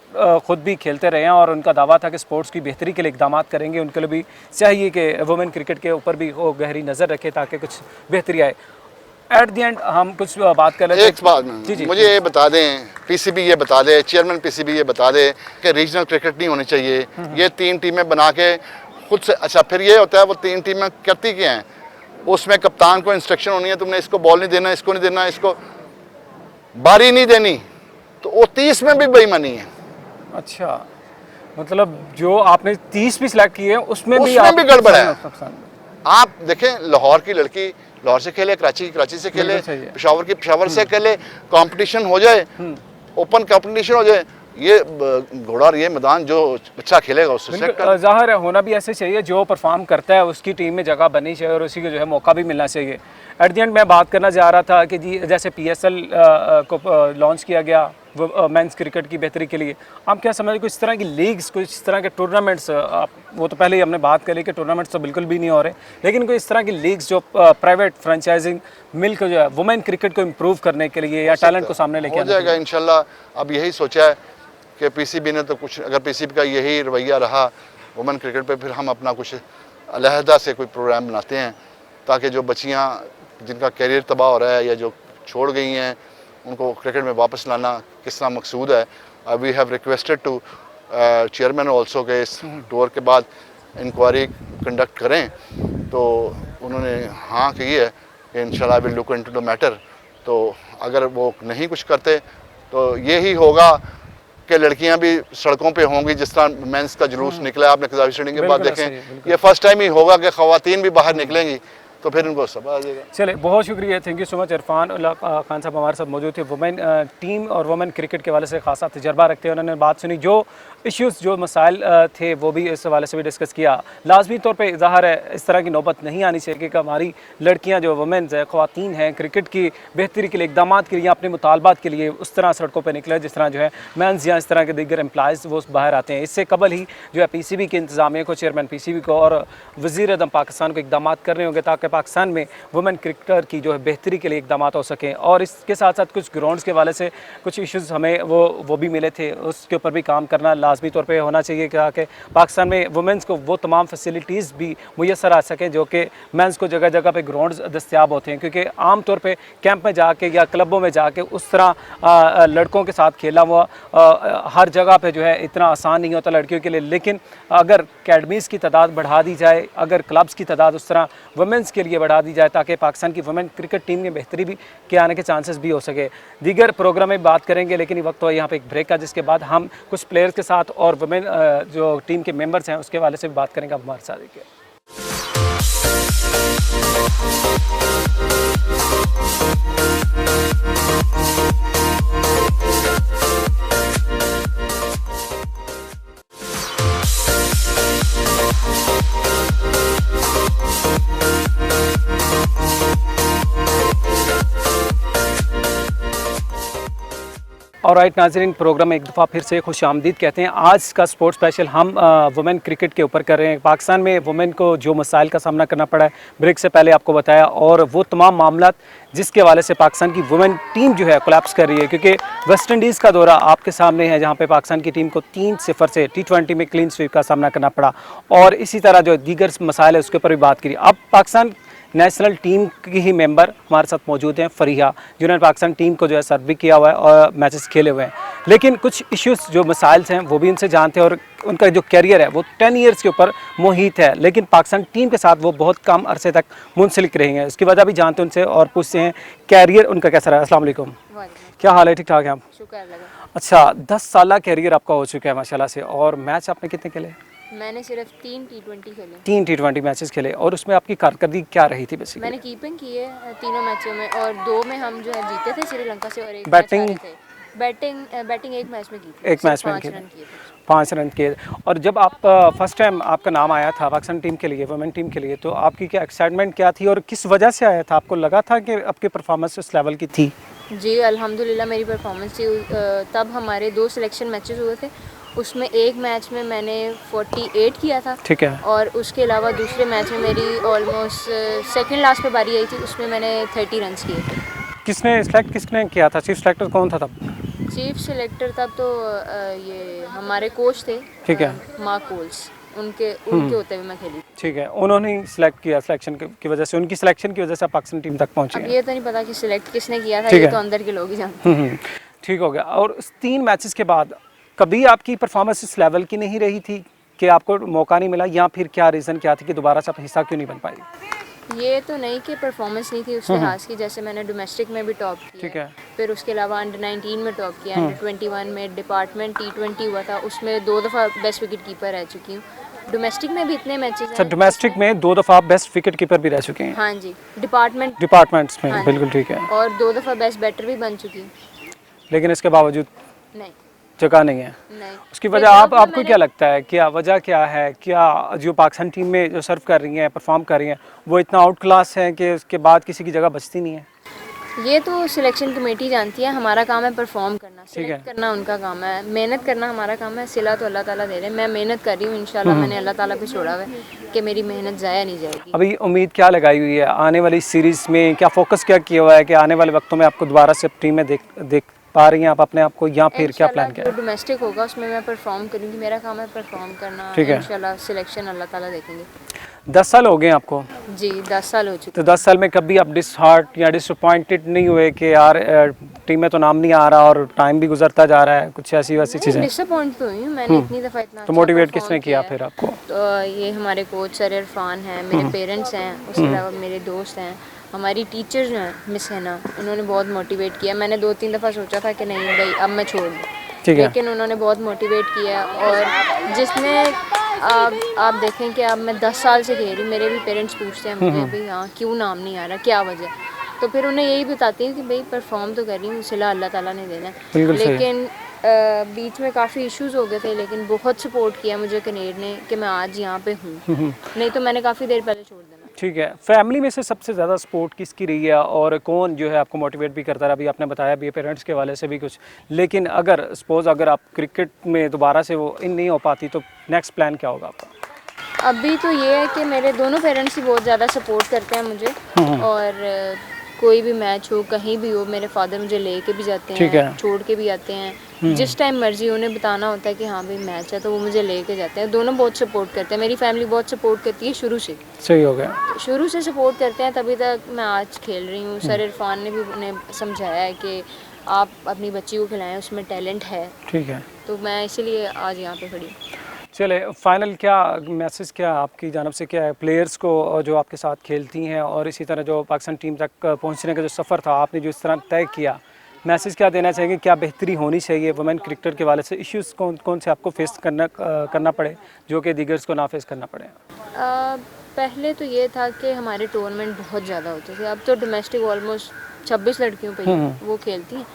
ख़ुद भी खेलते रहे हैं और उनका दावा था कि स्पोर्ट्स की बेहतरी के लिए इकदाम करेंगे, उनके लिए भी चाहिए कि वुमेन क्रिकेट के ऊपर भी वो गहरी नज़र रखे ताकि कुछ बेहतरी आए। एट द एंड हम कुछ बात कर लेते हैं। एक बात मुझे ये बता दें, PCB ये बता दे, चेयरमैन PCB ये बता दे कि रीजनल क्रिकेट नहीं होनी चाहिए। ये 3 टीमें बना के खुद से, अच्छा फिर ये होता है वो 3 टीमें करती क्या हैं, उसमें कप्तान को इंस्ट्रक्शन होनी है, तुमने इसको बॉल नहीं देना, इसको नहीं देना, इसको बारी नहीं देनी, तो वो 30 में भी बेईमानी है। अच्छा, मतलब जो आपने 30 भी सिलेक्ट किए उसमें भी गड़बड़ है। आप देखें, लाहौर की लड़की लाहौर से खेले, कराची से खेले, पेशावर से खेले, कंपटीशन हो जाए, ओपन कंपटीशन हो जाए, ये घोड़ा और ये मैदान जो अच्छा खेलेगा उससे ज़ाहिर है होना भी ऐसे चाहिए, जो परफॉर्म करता है उसकी टीम में जगह बननी चाहिए और उसी को जो है मौका भी मिलना चाहिए। एट द एंड मैं बात करना चाह रहा था कि जी जैसे PSL को लॉन्च किया गया मेंस क्रिकेट की बेहतरी के लिए, आप क्या समझ कुछ इस तरह की लीग्स, कुछ इस तरह के टूर्नामेंट्स, वो तो पहले ही हमने बात करी कि टूर्नामेंट्स तो बिल्कुल भी नहीं हो रहे, लेकिन कोई इस तरह की लीग्स जो प्राइवेट फ्रेंचाइजिंग मिलकर जो है वुमेन क्रिकेट को इम्प्रूव करने के लिए या टैलेंट को सामने लेके हो जाएगा इंशाल्लाह। अब यही सोचा है कि PCB ने तो कुछ, अगर PCB का यही रवैया रहा वुमेन क्रिकेट पे, फिर हम अपना कुछ अलहदा से कोई प्रोग्राम बनाते हैं ताकि जो बच्चियाँ जिनका करियर तबाह हो रहा है या जो छोड़ गई हैं उनको क्रिकेट में वापस लाना किस तरह मकसूद है। We have requested to chairman also के इस टूर के बाद इंक्वायरी कंडक्ट करें, तो उन्होंने हाँ की है कि इंशाल्लाह will look into the matter. तो अगर वो नहीं कुछ करते तो यही होगा कि लड़कियां भी सड़कों पे होंगी, जिस तरह मेंस का जुलूस निकला आपने कज़ावी स्टेडियम के बाद देखें, ये फर्स्ट टाइम ही होगा कि ख़वातीन भी बाहर निकलेंगी, तो फिर उनको सब आ जाएगा। चले, बहुत शुक्रिया, thank you so much. Irfan Ullah Khan साहब हमारे साथ मौजूद थे, वुमेन टीम और वुमेन क्रिकेट के हवाले से खासा तजर्बा रखते हैं। उन्होंने बात सुनी, जो इश्यूज़ जो मसाइल थे वो भी इस हवाले से भी डिस्कस किया। लाजमी तौर पे ज़ाहिर है इस तरह की नौबत नहीं आनी चाहिए कि हमारी लड़कियाँ जो वुमेन्स है, ख़वातीन हैं, क्रिकेट की बेहतरी के लिए इकदाम के लिए, अपने मुतालबात के लिए उस तरह सड़कों पर निकले जिस तरह जो है मेंस या इस तरह के दीगर एम्प्लॉयज़ वो बाहर आते हैं। इससे कबल ही जो है PCB के इंतज़ामिया को, चेयरमैन PCB को और वज़ीर आज़म पाकिस्तान को इकदाम कर रहे होंगे ताकि पाकिस्तान में वुमेन क्रिकेटर की जो है बेहतरी के लिए इकदाम हो सकें। और इसके साथ साथ कुछ ग्राउंड्स के हवाले से कुछ इश्यूज़ हमें वो भी मिले थे, उसके ऊपर भी काम करना लाजमी तौर पे होना चाहिए कि पाकिस्तान में वुमेंस को वो तमाम फैसिलिटीज़ भी मुयसर आ सकें जो कि मेंस को जगह जगह पे ग्राउंड्स दस्तियाब होते हैं। क्योंकि आम तौर पे कैंप में जाके या क्लबों में जाके उस तरह लड़कों के साथ खेला हुआ हर जगह पे जो है इतना आसान नहीं होता लड़कियों के लिए। लेकिन अगर अकेडमीज़ की तादाद बढ़ा दी जाए, अगर क्लब्स की तादाद उस तरह वुमेंस के लिए बढ़ा दी जाए ताकि पाकिस्तान की वुमेन क्रिकेट टीम में बेहतरी भी के आने के चांसेस भी हो सके। दीगर प्रोग्राम में बात करेंगे, लेकिन वक्त तो यहाँ पे एक ब्रेक का, जिसके बाद हम कुछ प्लेयर्स के साथ और वुमेन जो टीम के मेंबर्स हैं उसके हवाले से भी बात करेंगे। आप हमारे साथ देखिए। और राइट नाज़रीन, प्रोग्राम में एक दफ़ा फिर से खुश आमदीद कहते हैं। आज का स्पोर्ट्स स्पेशल हम वुमेन क्रिकेट के ऊपर कर रहे हैं। पाकिस्तान में वुमेन को जो मसाइल का सामना करना पड़ा है ब्रेक से पहले आपको बताया, और वो तमाम मामला जिसके हवाले से पाकिस्तान की वुमेन टीम जो है कोलैप्स कर रही है। क्योंकि वेस्ट इंडीज़ का दौरा आपके सामने है, जहाँ पे पाकिस्तान की टीम को 3-0 से T20 में क्लीन स्वीप का सामना करना पड़ा, और इसी तरह जो दीगर मसाइल है उसके ऊपर भी बात करी। अब पाकिस्तान नेशनल टीम की ही मेंबर हमारे साथ मौजूद हैं, फरीहा, जिन्होंने पाकिस्तान टीम को जो है सर्व भी किया हुआ है और मैचेस खेले हुए हैं। लेकिन कुछ इश्यूज़ जो मसाइल्स हैं वो भी उनसे जानते हैं, और उनका जो कैरियर है वो 10 ईयर्स के ऊपर मोहित है, लेकिन पाकिस्तान टीम के साथ वो बहुत कम अरसे तक मुंसलिक रहेंगे। उसकी वजह भी जानते हैं उनसे और पूछते हैं कैरियर उनका कैसा रहा। अस्सलाम वालेकुम। क्या हाल है, ठीक ठाक है आप? शुक्र अल्लाह का। अच्छा, 10 साल कैरियर आपका हो चुका है माशाल्लाह से, और मैच आपने कितने खेले? मैंने सिर्फ 3 T20 खेले। 3 T20 मैचेस खेले, और उसमें आपकी कारकर्दगी क्या रही थी बेसिकली? मैंने कीपिंग की है तीनों मैचों में, और 2 में हम जो है जीते थे श्रीलंका से, और एक बैटिंग? मैच हारे थे। बैटिंग एक मैच में की थी। एक मैच में 5 की रन किए थे। 5 रन किए। और जब आप फर्स्ट टाइम आपका नाम आया था पाकिस्तान टीम के लिए, वुमेन टीम के लिए, तो आपकी क्या एक्साइटमेंट क्या थी और किस वजह से आया था? आपको लगा था कि आपकी परफॉर्मेंस उस लेवल की थी? जी अल्हम्दुलिल्लाह मेरी परफॉर्मेंस थी। तब हमारे 2 सिलेक्शन मैचेस हुए थे, उसमें एक मैच में मैंने 48 किया था। ठीक है। और उसके अलावा दूसरे मैच में मेरी ऑलमोस्ट सेकंड लास्ट पे बारी आई थी, उसमें मैंने 30 रन किए थे। किसने किया था? चीफ सेलेक्टर कौन था तब? चीफ सिलेक्टर तब तो ये हमारे कोच थे। ठीक है। मार्क कोल्स, उनके होते हुए मैं खेली। ठीक है, उन्होंने सिलेक्ट किया, सिलेक्शन की वजह से, उनकी सिलेक्शन की वजह से आप पाकिस्तान टीम तक पहुंचे अब हैं। ये तो नहीं पता कि सिलेक्ट किसने किया था, ठीक ये है। तो अंदर के लोग ही जानते हैं। ठीक हो गया। और उस 3 मैचेस के बाद कभी आपकी परफॉर्मेंस इस लेवल की नहीं रही थी कि आपको मौका नहीं मिला, या फिर क्या रीज़न क्या थी कि दोबारा से आप हिस्सा क्यों नहीं बन पाई? ये तो नहीं कि परफॉर्मेंस नहीं थी उस लिहाज की, जैसे मैंने डोमेस्टिक में भी टॉप किया। ठीक है। फिर उसके अलावा अंडर 19 में टॉप किया, अंडर 21 में डिपार्टमेंट T20 हुआ था, उसमें 2 दफ़ा बेस्ट विकेट कीपर रह चुकी हूँ। डोमेस्टिक में भी इतने मैचेस अच्छा, हैं। डोमेस्टिक में 2 दफ़ा आप बेस्ट विकेट कीपर भी रह चुके हैं? हाँ जी, डिपार्टमेंट्स में। हाँ जी। बिल्कुल ठीक है। और 2 दफ़ा बेस्ट बैटर भी बन चुकी हूँ। लेकिन इसके बावजूद नहीं जगह नहीं है। नहीं उसकी फिर वजह जब आपको मैंने- क्या लगता है, क्या वजह क्या है? क्या जो पाकिस्तान टीम में जो सर्व कर रही हैं, परफॉर्म कर रही हैं, वो इतना आउट क्लास है कि उसके बाद किसी की जगह बचती नहीं है? ये तो सिलेक्शन कमेटी जानती है, हमारा काम है परफॉर्म करना, है। सिलेक्ट करना उनका काम है, मेहनत करना हमारा काम है। सिला तो अल्लाह ताला दे रहे हैं, मैं मेहनत कर रही हूँ, इंशाल्लाह मैंने अल्लाह ताला पे छोड़ा हुआ है कि मेरी मेहनत ज़ाया नहीं जाएगी। अभी उम्मीद क्या लगाई हुई है आने वाली सीरीज़ में? क्या फोकस क्या किया हुआ है कि आने वाले वक्तों में आपको दोबारा से टीम में देख पा रही हैं आप अपने आप को, या फिर क्या प्लान किया जो है? डोमेस्टिक होगा उसमें मैं परफॉर्म करूँगी, मेरा काम है परफॉर्म करना। ठीक है। इंशाल्लाह सिलेक्शन अल्लाह ताला देखेंगे। 10 साल हो गए आपको, जी 10 साल हो चुके। तो 10 साल में कभी आप डिसहार्ट या डिसअपॉइंटेड नहीं हुए कि यार टीम में तो नाम नहीं आ रहा और टाइम भी गुजरता जा रहा है, कुछ ऐसी वैसी चीज़ें? डिसअपॉइंट तो हुई हूँ, मैंने इतनी दफ़ा इतना तो अच्छा मोटिवेट perform किसने किया है। फिर आपको? तो ये हमारे कोच सर इरफान हैं, मेरे पेरेंट्स हैं, उसके अलावा मेरे दोस्त हैं, हमारी टीचर जो हैं मिस हैना, उन्होंने बहुत मोटिवेट किया। मैंने 2-3 दफ़ा सोचा था कि नहीं भाई अब मैं छोड़ दूँ, ठीक है। लेकिन उन्होंने बहुत मोटिवेट किया। और जिसने आप देखें कि अब मैं 10 साल से खेल रही हूँ, मेरे भी पेरेंट्स पूछते हैं मुझे भाई हाँ क्यों नाम नहीं आ रहा, क्या वजह, तो फिर उन्हें यही बताती हूँ कि भाई परफॉर्म तो कर रही हूँ, सिला अल्लाह ताला ने देना है। बिल्कुल सही। लेकिन बीच में काफ़ी इश्यूज हो गए थे, लेकिन बहुत सपोर्ट किया मुझे कनेर ने कि मैं आज यहाँ पे हूँ, नहीं तो मैंने काफ़ी देर पहले छोड़ देना। ठीक है। फैमिली में से सबसे ज़्यादा सपोर्ट किसकी रही है, और कौन जो है आपको मोटिवेट भी करता रहा? अभी आपने बताया भी पेरेंट्स के वाले से भी कुछ, लेकिन अगर सपोज़ अगर आप क्रिकेट में दोबारा से वो इन नहीं हो पाती तो नेक्स्ट प्लान क्या होगा आपका? अभी तो ये है कि मेरे दोनों पेरेंट्स ही बहुत ज़्यादा सपोर्ट करते हैं मुझे, और कोई भी मैच हो कहीं भी हो मेरे फादर मुझे लेके भी जाते ठीक हैं, है। छोड़ के भी आते हैं, जिस टाइम मर्जी उन्हें बताना होता है कि हाँ भाई मैच है तो वो मुझे लेके जाते हैं। दोनों बहुत सपोर्ट करते हैं, मेरी फैमिली बहुत सपोर्ट करती है शुरू से। सही हो गया। शुरू से सपोर्ट करते हैं, तभी तक मैं आज खेल रही हूँ। सर इरफान ने भी उन्हें समझाया है कि आप अपनी बच्ची को खिलाएं, उसमें टैलेंट है, ठीक है। तो मैं इसीलिए आज यहाँ पे खड़ी हूँ। चले, फाइनल क्या मैसेज क्या आपकी जानब से क्या है प्लेयर्स को और जो आपके साथ खेलती हैं, और इसी तरह जो पाकिस्तान टीम तक पहुंचने का जो सफ़र था आपने जो इस तरह तय किया, मैसेज क्या देना चाहिए? क्या बेहतरी होनी चाहिए वुमेन क्रिकेटर के वाले से? इश्यूज़ कौन से आपको फेस करना पड़े जो कि दीगर्स को ना फेस करना पड़े? पहले तो ये था कि हमारे टूर्नामेंट बहुत ज़्यादा होते थे, अब तो डोमेस्टिक ऑलमोस्ट 26 लड़कियों पे ही वो खेलती हैं।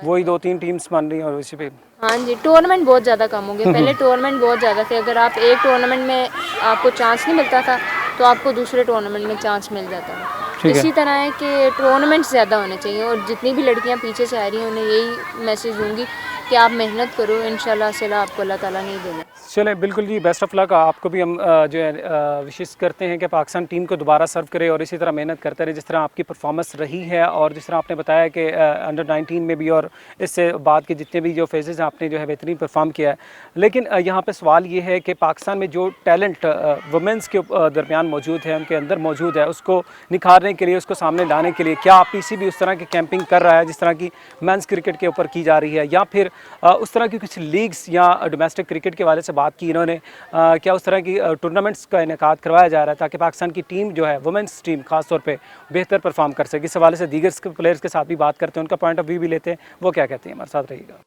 वही 2-3 टीम्स बन रही हैं और उसी पे। हाँ जी, टूर्नामेंट बहुत ज़्यादा कम हो गए। पहले टूर्नामेंट बहुत ज़्यादा थे, अगर आप एक टूर्नामेंट में आपको चांस नहीं मिलता था तो आपको दूसरे टूर्नामेंट में चांस मिल जाता था। इसी तरह है कि टूर्नामेंट्स ज़्यादा होने चाहिए, और जितनी भी लड़कियाँ पीछे से आ रही हैं उन्हें यही मैसेज दूँगी कि आप मेहनत करो, इंशाल्लाह सिला आपको अल्लाह ताला नहीं देना। चले, बिल्कुल जी, बेस्ट ऑफ लक। आपको भी हम जो है विशेष करते हैं कि पाकिस्तान टीम को दोबारा सर्व करे और इसी तरह मेहनत करते रहे जिस तरह आपकी परफॉर्मेंस रही है, और जिस तरह आपने बताया कि अंडर 19 में भी और इससे बाद के जितने भी जो फेजेज़ हैं आपने जो है बेहतरीन परफॉर्म किया है। लेकिन यहाँ पे सवाल ये है कि पाकिस्तान में जो टैलेंट वुमेंस के दरमियान मौजूद है, उनके अंदर मौजूद है, उसको निखारने के लिए, उसको सामने लाने के लिए क्या आप पीसीबी उस तरह की कैंपिंग कर रहा है जिस तरह की मेंस क्रिकेट के ऊपर की जा रही है, या फिर उस तरह की कुछ लीग्स या डोमेस्टिक क्रिकेट के वाले से बात बात की इन्होंने क्या उस तरह की टूर्नामेंट्स का इनेकाद करवाया जा रहा है ताकि पाकिस्तान की टीम जो है वुमेंस टीम खास तौर पे बेहतर परफॉर्म कर सके। इस हवाले से दीगर प्लेयर्स के साथ भी बात करते हैं, उनका पॉइंट ऑफ व्यू भी लेते हैं, वो क्या कहते हैं। हमारे साथ रहिएगा।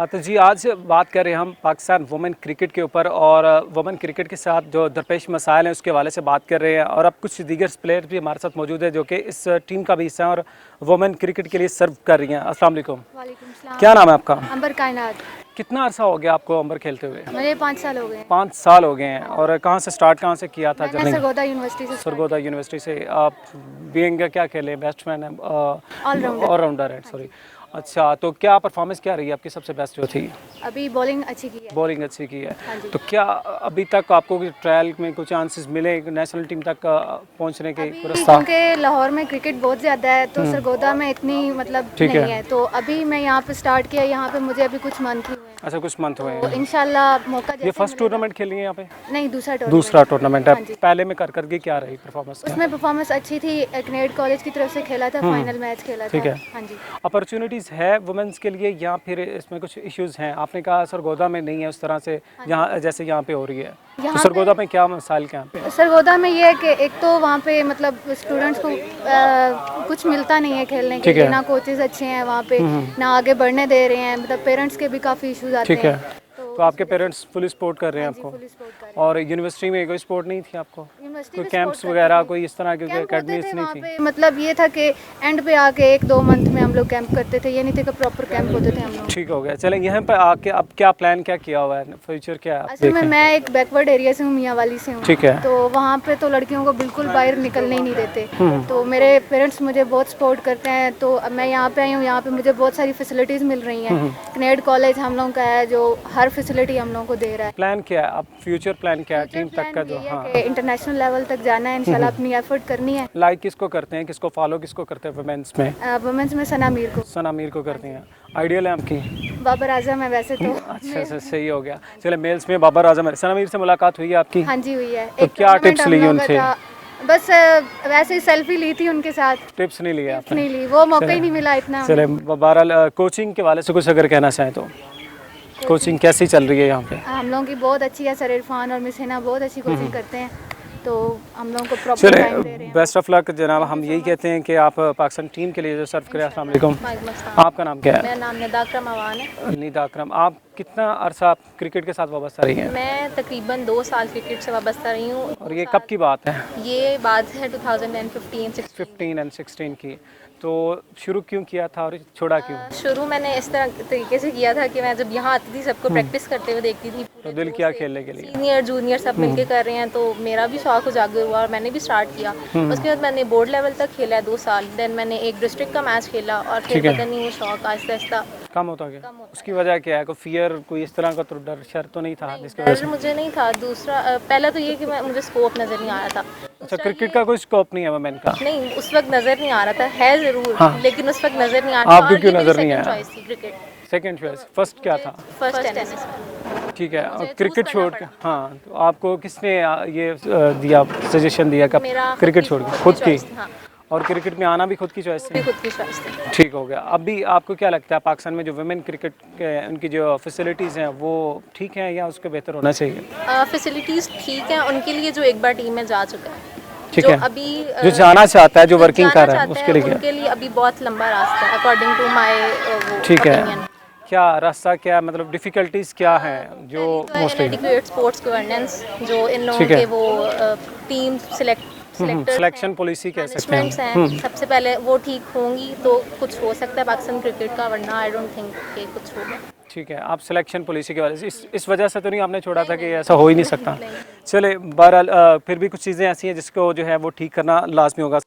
तो जी आज बात कर रहे हैं हम पाकिस्तान वुमेन क्रिकेट के ऊपर और वुमेन क्रिकेट के साथ जो दरपेश मसाइल हैं उसके हवाले से बात कर रहे हैं। और अब कुछ दीगर प्लेयर भी हमारे साथ मौजूद है जो कि इस टीम का भी हिस्सा है और वुमेन क्रिकेट के लिए सर्व कर रही हैं। अस्सलाम वालेकुम। वालेकुम सलाम। क्या नाम है आपका? अंबर कायनात। कितना अरसा हो गया आपको अंबर खेलते हुए? मुझे 5 साल हो गए। 5 साल हो गए हैं। और कहाँ से स्टार्ट कहाँ से किया था? मैंने सरगोदा यूनिवर्सिटी से सरगोदा यूनिवर्सिटी से। आप बीइंग क्या खेले? बैट्समैन है, ऑलराउंडर है, सॉरी। अच्छा, तो क्या परफॉर्मेंस क्या रही आपकी सबसे बेस्ट जो थी? अभी बॉलिंग अच्छी की है। बॉलिंग अच्छी की है। हाँ जी। तो क्या अभी तक आपको ट्रायल में कुछ चांसेस मिले नेशनल टीम तक पहुंचने के? रास्ता क्योंकि लाहौर में क्रिकेट बहुत ज़्यादा है तो सरगोदा में इतनी मतलब ठीक नहीं है। है, तो अभी मैं यहाँ पे स्टार्ट किया, यहाँ पे मुझे अभी कुछ मंथ ही हुए हैं। अच्छा, कुछ मंथ हुए तो हैं। इंशाल्लाह मौका ये जैसे फर्स्ट मिलेगा- टूर्नामेंट खेली है यहाँ पे? नहीं, दूसरा टूर्नामेंट है। हाँ जी। पहले में कर करके क्या रही परफॉर्मेंस? उसमें परफॉर्मेंस अच्छी थी, कनेड कॉलेज की तरफ से खेला था, फाइनल मैच खेला था। ठीक है। हाँ जी। अपॉर्चुनिटीज़ है वुमेंस के लिए या फिर इसमें कुछ इश्यूज हैं? आपने कहा सरगोदा में नहीं है उस तरह से यहाँ जैसे यहाँ पे हो रही है, तो यहाँ सरगोदा में क्या मसाइल क्या पे? सरगोदा में ये है कि एक तो वहाँ पे मतलब स्टूडेंट्स को कुछ मिलता नहीं है खेलने के ठीक है। लिए, ना कोचेज अच्छे हैं वहाँ पे, ना आगे बढ़ने दे रहे हैं, मतलब पेरेंट्स के भी काफ़ी इश्यूज आते ठीक हैं। है। तो आपके पेरेंट्स फुल सपोर्ट कर रहे हैं हाँ जी, आपको? फुल सपोर्ट कर रहे और यूनिवर्सिटी में कोई सपोर्ट नहीं थी आपको? यूनिवर्सिटी कोई में कैंप्स support वगैरह करते थे। कोई इस तरह की कैंप होते अकेडमीज थे नहीं वहाँ थी? पे, मतलब ये था कि एंड पे आके 1-2 मंथ में हम लोग कैंप करते थे, ये नहीं थे कि प्रॉपर कैंप होते थे हम लोग। ठीक हो गया। चलें, यहाँ पे आके अब क्या प्लान क्या किया हुआ है, फ्यूचर क्या है आप असल में देखें? मैं एक बैकवर्ड एरिया से हूँ, मियांवाली से हूँ। ठीक है। तो वहाँ पे तो लड़कियों को बिल्कुल बाहर निकलने ही नहीं देते। तो मेरे पेरेंट्स मुझे बहुत सपोर्ट करते हैं, तो अब मैं यहाँ पे आई हूँ, यहाँ पे मुझे बहुत सारी फैसिलिटीज़ मिल रही हैं। कनेड कॉलेज हम लोगों का है जो हर फैसिलिटी हम लोगों को दे रहा है। प्लान क्या है अब, फ्यूचर प्लान क्या है टीम तक का जो? हाँ, इंटरनेशनल लेवल तक जाना है इंशाल्लाह, अपनी एफर्ट करनी है। लाइक किसको करते हैं, किसको फॉलो किसको करते हैं वुमेन्स में? वुमेन्स में सना मीर को। सना मीर को करते हैं। आइडियल है आपकी? बाबर आजम है वैसे तो। अच्छा अच्छा, सही हो गया। चले, मेल्स में बाबर आजम है। सना मीर से मुलाकात हुई है आपकी? हाँ जी हुई है। तो एक क्या tournament टिप्स हम ली लोगों का उनसे? था, बस वैसे ही सेल्फी ली थी उनके साथ। टिप्स नहीं लिए आपने? नहीं ली, वो मौका ही नहीं मिला इतना। चले, बहरहाल कोचिंग के वाले से कुछ अगर कहना चाहें तो कोचिंग कैसी चल रही है यहाँ पे? हम लोगों की बहुत अच्छी है, सर इरफान और मिस हिना बहुत अच्छी कोचिंग करते हैं, तो हम लोगों को प्रॉपर टाइम दे रहे चले, हैं। बेस्ट ऑफ लक जनाब। हम यही कहते हैं कि आप पाकिस्तान टीम के लिए जो सर्व करें। अस्सलाम वालेकुम। आपका नाम क्या है? मेरा नाम निदा अकरम अवान है। निदा अकरम। आप कितना अरसा आप क्रिकेट के साथ वाबस्ता रही हैं? मैं तकरीबन 2 साल क्रिकेट से वाबस्ता रही हूँ। और ये कब की बात है? ये बात है 2015-16। 15 और 16 की। तो शुरू क्यों किया था और छोड़ा क्यों? शुरू मैंने इस तरह तरीके से किया था कि मैं जब यहाँ आती थी सबको प्रैक्टिस करते हुए देखती थी, तो दिल किया खेलने के लिए? सीनियर जूनियर सब मिलके कर रहे हैं, तो मेरा भी शौक उजागर हुआ और मैंने भी स्टार्ट किया। उसके बाद मैंने बोर्ड लेवल तक खेला है 2 साल, देन मैंने एक डिस्ट्रिक्ट का मैच खेला और फिर ठीक है। पता नहीं वो शौक आहिस्ता आहिस्ता कम होता गया? उसकी वजह क्या है? कोई फियर कोई इस तरह का तो डर शर तो नहीं था जिसकी वजह डर से? मुझे नहीं था। दूसरा पहला तो ये कि मुझे स्कोप नज़र नहीं आ रहा था। अच्छा, क्रिकेट का कोई स्कोप नहीं है वुमेन का? नहीं, उस वक्त नज़र नहीं आ रहा था, है ज़रूर, लेकिन उस वक्त नज़र नहीं आ रहा था। आपको और क्यों ये मेरी नज़र नहीं second आया? choice थी क्रिकेट। सेकंड चॉइस, फर्स्ट क्या था? फर्स्ट टेनिस में। ठीक है। और मुझे क्रिकेट choose छोड़ करना के, हाँ, तो आपको किसने ये दिया सजेशन दिया कि मेरा क्रिकेट छोड़ के? खुद की? choice थी, हाँ, और क्रिकेट में आना भी खुद की चॉइस भी है? खुद की चॉइस थी। ठीक हो गया। अभी आपको क्या लगता है पाकिस्तान में जो वुमेन क्रिकेट के उनकी जो फैसिलिटीज़ हैं वो ठीक हैं या उसको बेहतर होना चाहिए? फैसिलिटीज़ ठीक हैं उनके लिए जो एक बार टीम में जा चुका है। ठीक जो है। अभी जो जाना चाहता है, जो जो वर्किंग जाना कर रहा है, चाहते उसके हैं, लिए क्या? उनके लिए अभी बहुत लंबा रास्ता है अकॉर्डिंग टू माय ठीक है। opinion। क्या रास्ता क्या मतलब डिफ़िकल्टीज़ क्या हैं जो मोस्टली? इनएडिक्वेट स्पोर्ट्स गवर्नेंस, जो इन लोगों ठीक है। के वो टीम सिलेक्शन पॉलिसी कह सकते मैनेजमेंट्स हैं। हैं, सबसे पहले वो ठीक होंगी तो कुछ हो सकता है पाकिस्तान क्रिकेट का, वरना आई डोंट थिंक कि कुछ होगा। ठीक है। आप सिलेक्शन पॉलिसी की वजह से इस वजह से तो नहीं आपने छोड़ा था कि ऐसा हो ही नहीं सकता? चले, बहरहाल फिर भी कुछ चीज़ें ऐसी हैं जिसको जो है वो ठीक करना लाजमी होगा।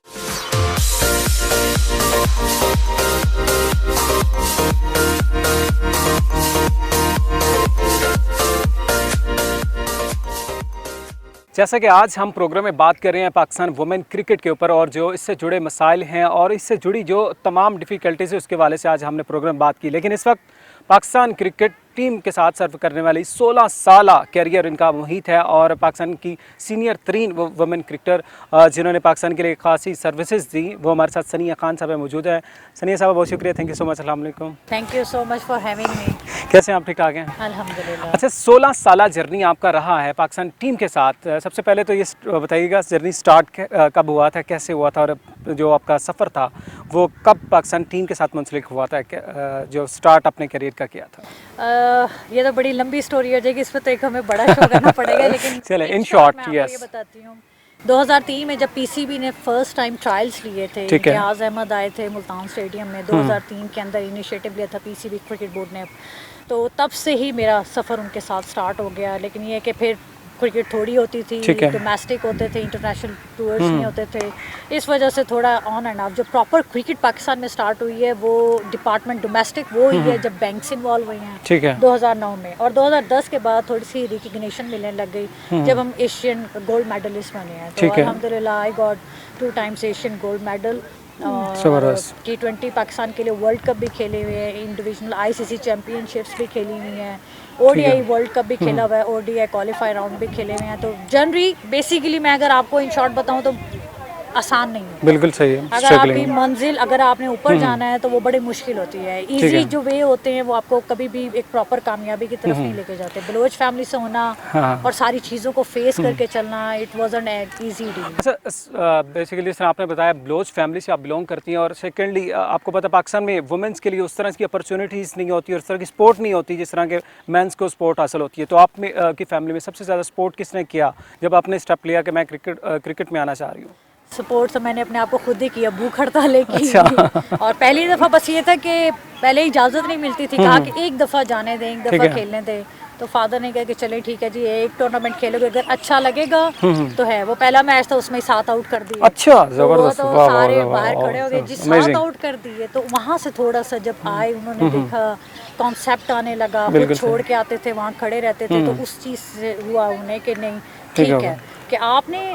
जैसा कि आज हम प्रोग्राम में बात कर रहे हैं पाकिस्तान वुमेन क्रिकेट के ऊपर और जो इससे जुड़े मसाइल हैं और इससे जुड़ी जो तमाम डिफ़िकल्टीज़ है उसके वाले से आज हमने प्रोग्राम बात की। लेकिन इस वक्त पाकिस्तान क्रिकेट टीम के साथ सर्व करने वाली 16 साल कैरियर इनका मुहित है और पाकिस्तान की सीनियर तरीन वुमेन क्रिकेटर जिन्होंने पाकिस्तान के लिए खासी सर्विसेज दी, वो हमारे साथ सनिया खान साहब मौजूद है। सनिया साहब बहुत शुक्रिया, थैंक यू सो मच। अस्सलाम वालेकुम। Thank you so much for having me. कैसे हैं आप? ठीक ठाक हैं अल्हम्दुलिल्लाह। अच्छा, 16 साल जर्नी आपका रहा है पाकिस्तान टीम के साथ। सबसे पहले तो ये बताइएगा जर्नी स्टार्ट कब हुआ था, कैसे हुआ था और जो आपका सफ़र था वो कब पाकिस्तान टीम के साथ मुंसलिक हुआ था, जो स्टार्ट अपने करियर का किया था? ये तो बड़ी लंबी स्टोरी हो जाएगी, इस पर तो एक हमें बड़ा शो करना पड़ेगा लेकिन चले इन शॉर्ट मैं आपको ये यस। बताती हूँ। 2003 में जब पीसीबी ने फर्स्ट टाइम ट्रायल्स लिए थे, ठीक है। इम्तियाज़ अहमद आए थे मुल्तान स्टेडियम में 2003 के अंदर, इनिशिएटिव लिया था पीसीबी क्रिकेट बोर्ड ने। तो तब से ही मेरा सफ़र उनके साथ स्टार्ट हो गया। लेकिन ये कि फिर क्रिकेट थोड़ी होती थी, ठीक है। डोमेस्टिक होते थे, इंटरनेशनल टूर्स नहीं होते थे, इस वजह से थोड़ा ऑन एंड ऑफ। जो प्रॉपर क्रिकेट पाकिस्तान में स्टार्ट हुई है वो डिपार्टमेंट डोमेस्टिक वो ही है जब बैंक्स इन्वॉल्व हुई हैं, ठीक है। 2009 में। और 2010 के बाद थोड़ी सी रिकग्निशन मिलने लग गई जब हम एशियन गोल्ड मेडलिस्ट बने हैं। तो ठीक है। अल्हम्दुलिल्लाह I got 2 times Asian gold medal. ज़बरदस्त। T20 पाकिस्तान के लिए वर्ल्ड कप भी खेले हुए हैं, इंडिविजुअल ICC चैम्पियनशिप्स भी खेली हुई हैं, ODI वर्ल्ड कप भी खेला हुआ है, ODI क्वालिफाई राउंड भी खेले हुए हैं। तो जनरली बेसिकली मैं अगर आपको इन शॉर्ट बताऊं तो आसान नहीं है। बिल्कुल सही है। अगर आपकी मंजिल, अगर आपने ऊपर जाना है तो वो बड़ी मुश्किल होती है। इजी जो वे होते हैं वो आपको कभी भी एक प्रॉपर कामयाबी की तरफ नहीं लेके जाते। बलोच फैमिली से होना और सारी चीज़ों को फेस करके चलना, it wasn't an easy deal. अच्छा, बेसिकली जिस तरह आपने बताया ब्लोच फैमिली से आप बिलोंग करती हैं और सेकेंडली आपको पता है पाकिस्तान में वुमेंस के लिए उस तरह की अपॉर्चुनिटीज़ नहीं होती और उस तरह की स्पोर्ट नहीं होती जिस तरह के मेंस को स्पोर्ट हासिल होती है। तो आप में की फैमिली में सबसे ज़्यादा स्पोर्ट किसने किया जब आपने स्टेप लिया कि मैं क्रिकेट में आना चाह रही हूँ? सपोर्ट तो मैंने अपने आप को खुद ही किया, भूख हड़ताल की। अच्छा। और पहली दफ़ा बस ये था कि पहले इजाज़त नहीं मिलती थी, कहा कि एक दफ़ा जाने दें, एक दफ़ा खेलने दें। तो फादर ने कहा कि चले ठीक है जी, एक टूर्नामेंट खेलोगे, अगर अच्छा लगेगा तो है। वो पहला मैच था, उसमें 7 आउट कर दिए। अच्छा, ज़बरदस्त। तो सारे बाहर खड़े हो गए जी, 7 आउट कर दिए। तो वहाँ से थोड़ा सा जब आए, उन्होंने देखा कॉन्सेप्ट आने लगा, फिर छोड़ के आते थे, वहाँ खड़े रहते थे। तो उस चीज़ से हुआ उन्हें कि नहीं ठीक है कि आपने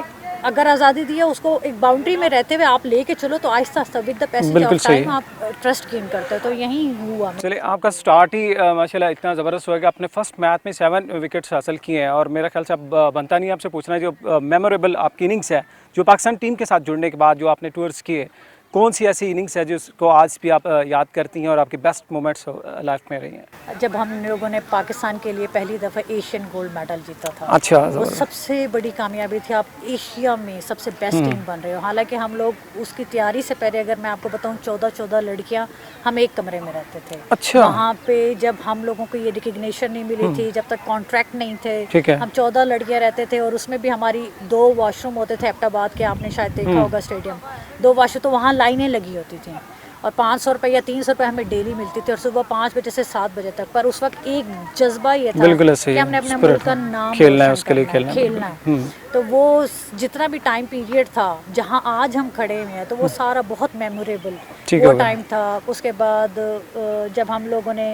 अगर आज़ादी दी है उसको एक बाउंड्री में रहते हुए आप लेके चलो, तो Aahista Aahista with the passage of time आप ट्रस्ट गेन करते हो। तो यही हुआ। चलिए, आपका स्टार्ट ही माशाल्लाह इतना ज़बरदस्त हुआ कि आपने फर्स्ट मैच में 7 विकेट्स हासिल किए हैं और मेरा ख्याल से अब बनता नहीं आपसे पूछना जो मेमोरेबल आपकी इनिंग्स है जो पाकिस्तान टीम के साथ जुड़ने के बाद जो आपने टूर्स किए, कौन सी ऐसी इनिंग्स है जिसको आज भी आप याद करती हैं और आपकी बेस्ट मोमेंट्स लाइफ में रही हैं? जब हम लोगों ने पाकिस्तान के लिए पहली दफ़ा एशियन गोल्ड मेडल जीता था। अच्छा, वो सबसे बड़ी कामयाबी थी। आप एशिया में सबसे बेस्ट टीम बन रहे हो। हालांकि हम लोग उसकी तैयारी से पहले, अगर मैं आपको बताऊं, 14 लड़कियां हम एक कमरे में रहते थे। अच्छा। वहाँ पे जब हम लोगों को ये रिकग्निशन नहीं मिली थी, जब तक कॉन्ट्रैक्ट नहीं थे, ठीक है। हम 14 लड़कियां रहते थे और उसमें भी हमारी 2 वॉशरूम होते थे। एबटाबाद के आपने शायद देखा होगा स्टेडियम, 2 वॉशरूम, तो वहाँ लाइनें लगी होती थी और 500 रुपये या 300 रुपये हमें डेली मिलती थी और सुबह 5 बजे से 7 बजे तक। पर उस वक्त एक जज्बा ये था कि हमने अपने मुल्क का नाम खेलना है, उसके लिए खेलना है। तो वो जितना भी टाइम पीरियड था जहाँ आज हम खड़े हुए हैं, तो वो सारा बहुत मेमोरेबल वो टाइम था। उसके बाद जब हम लोगों ने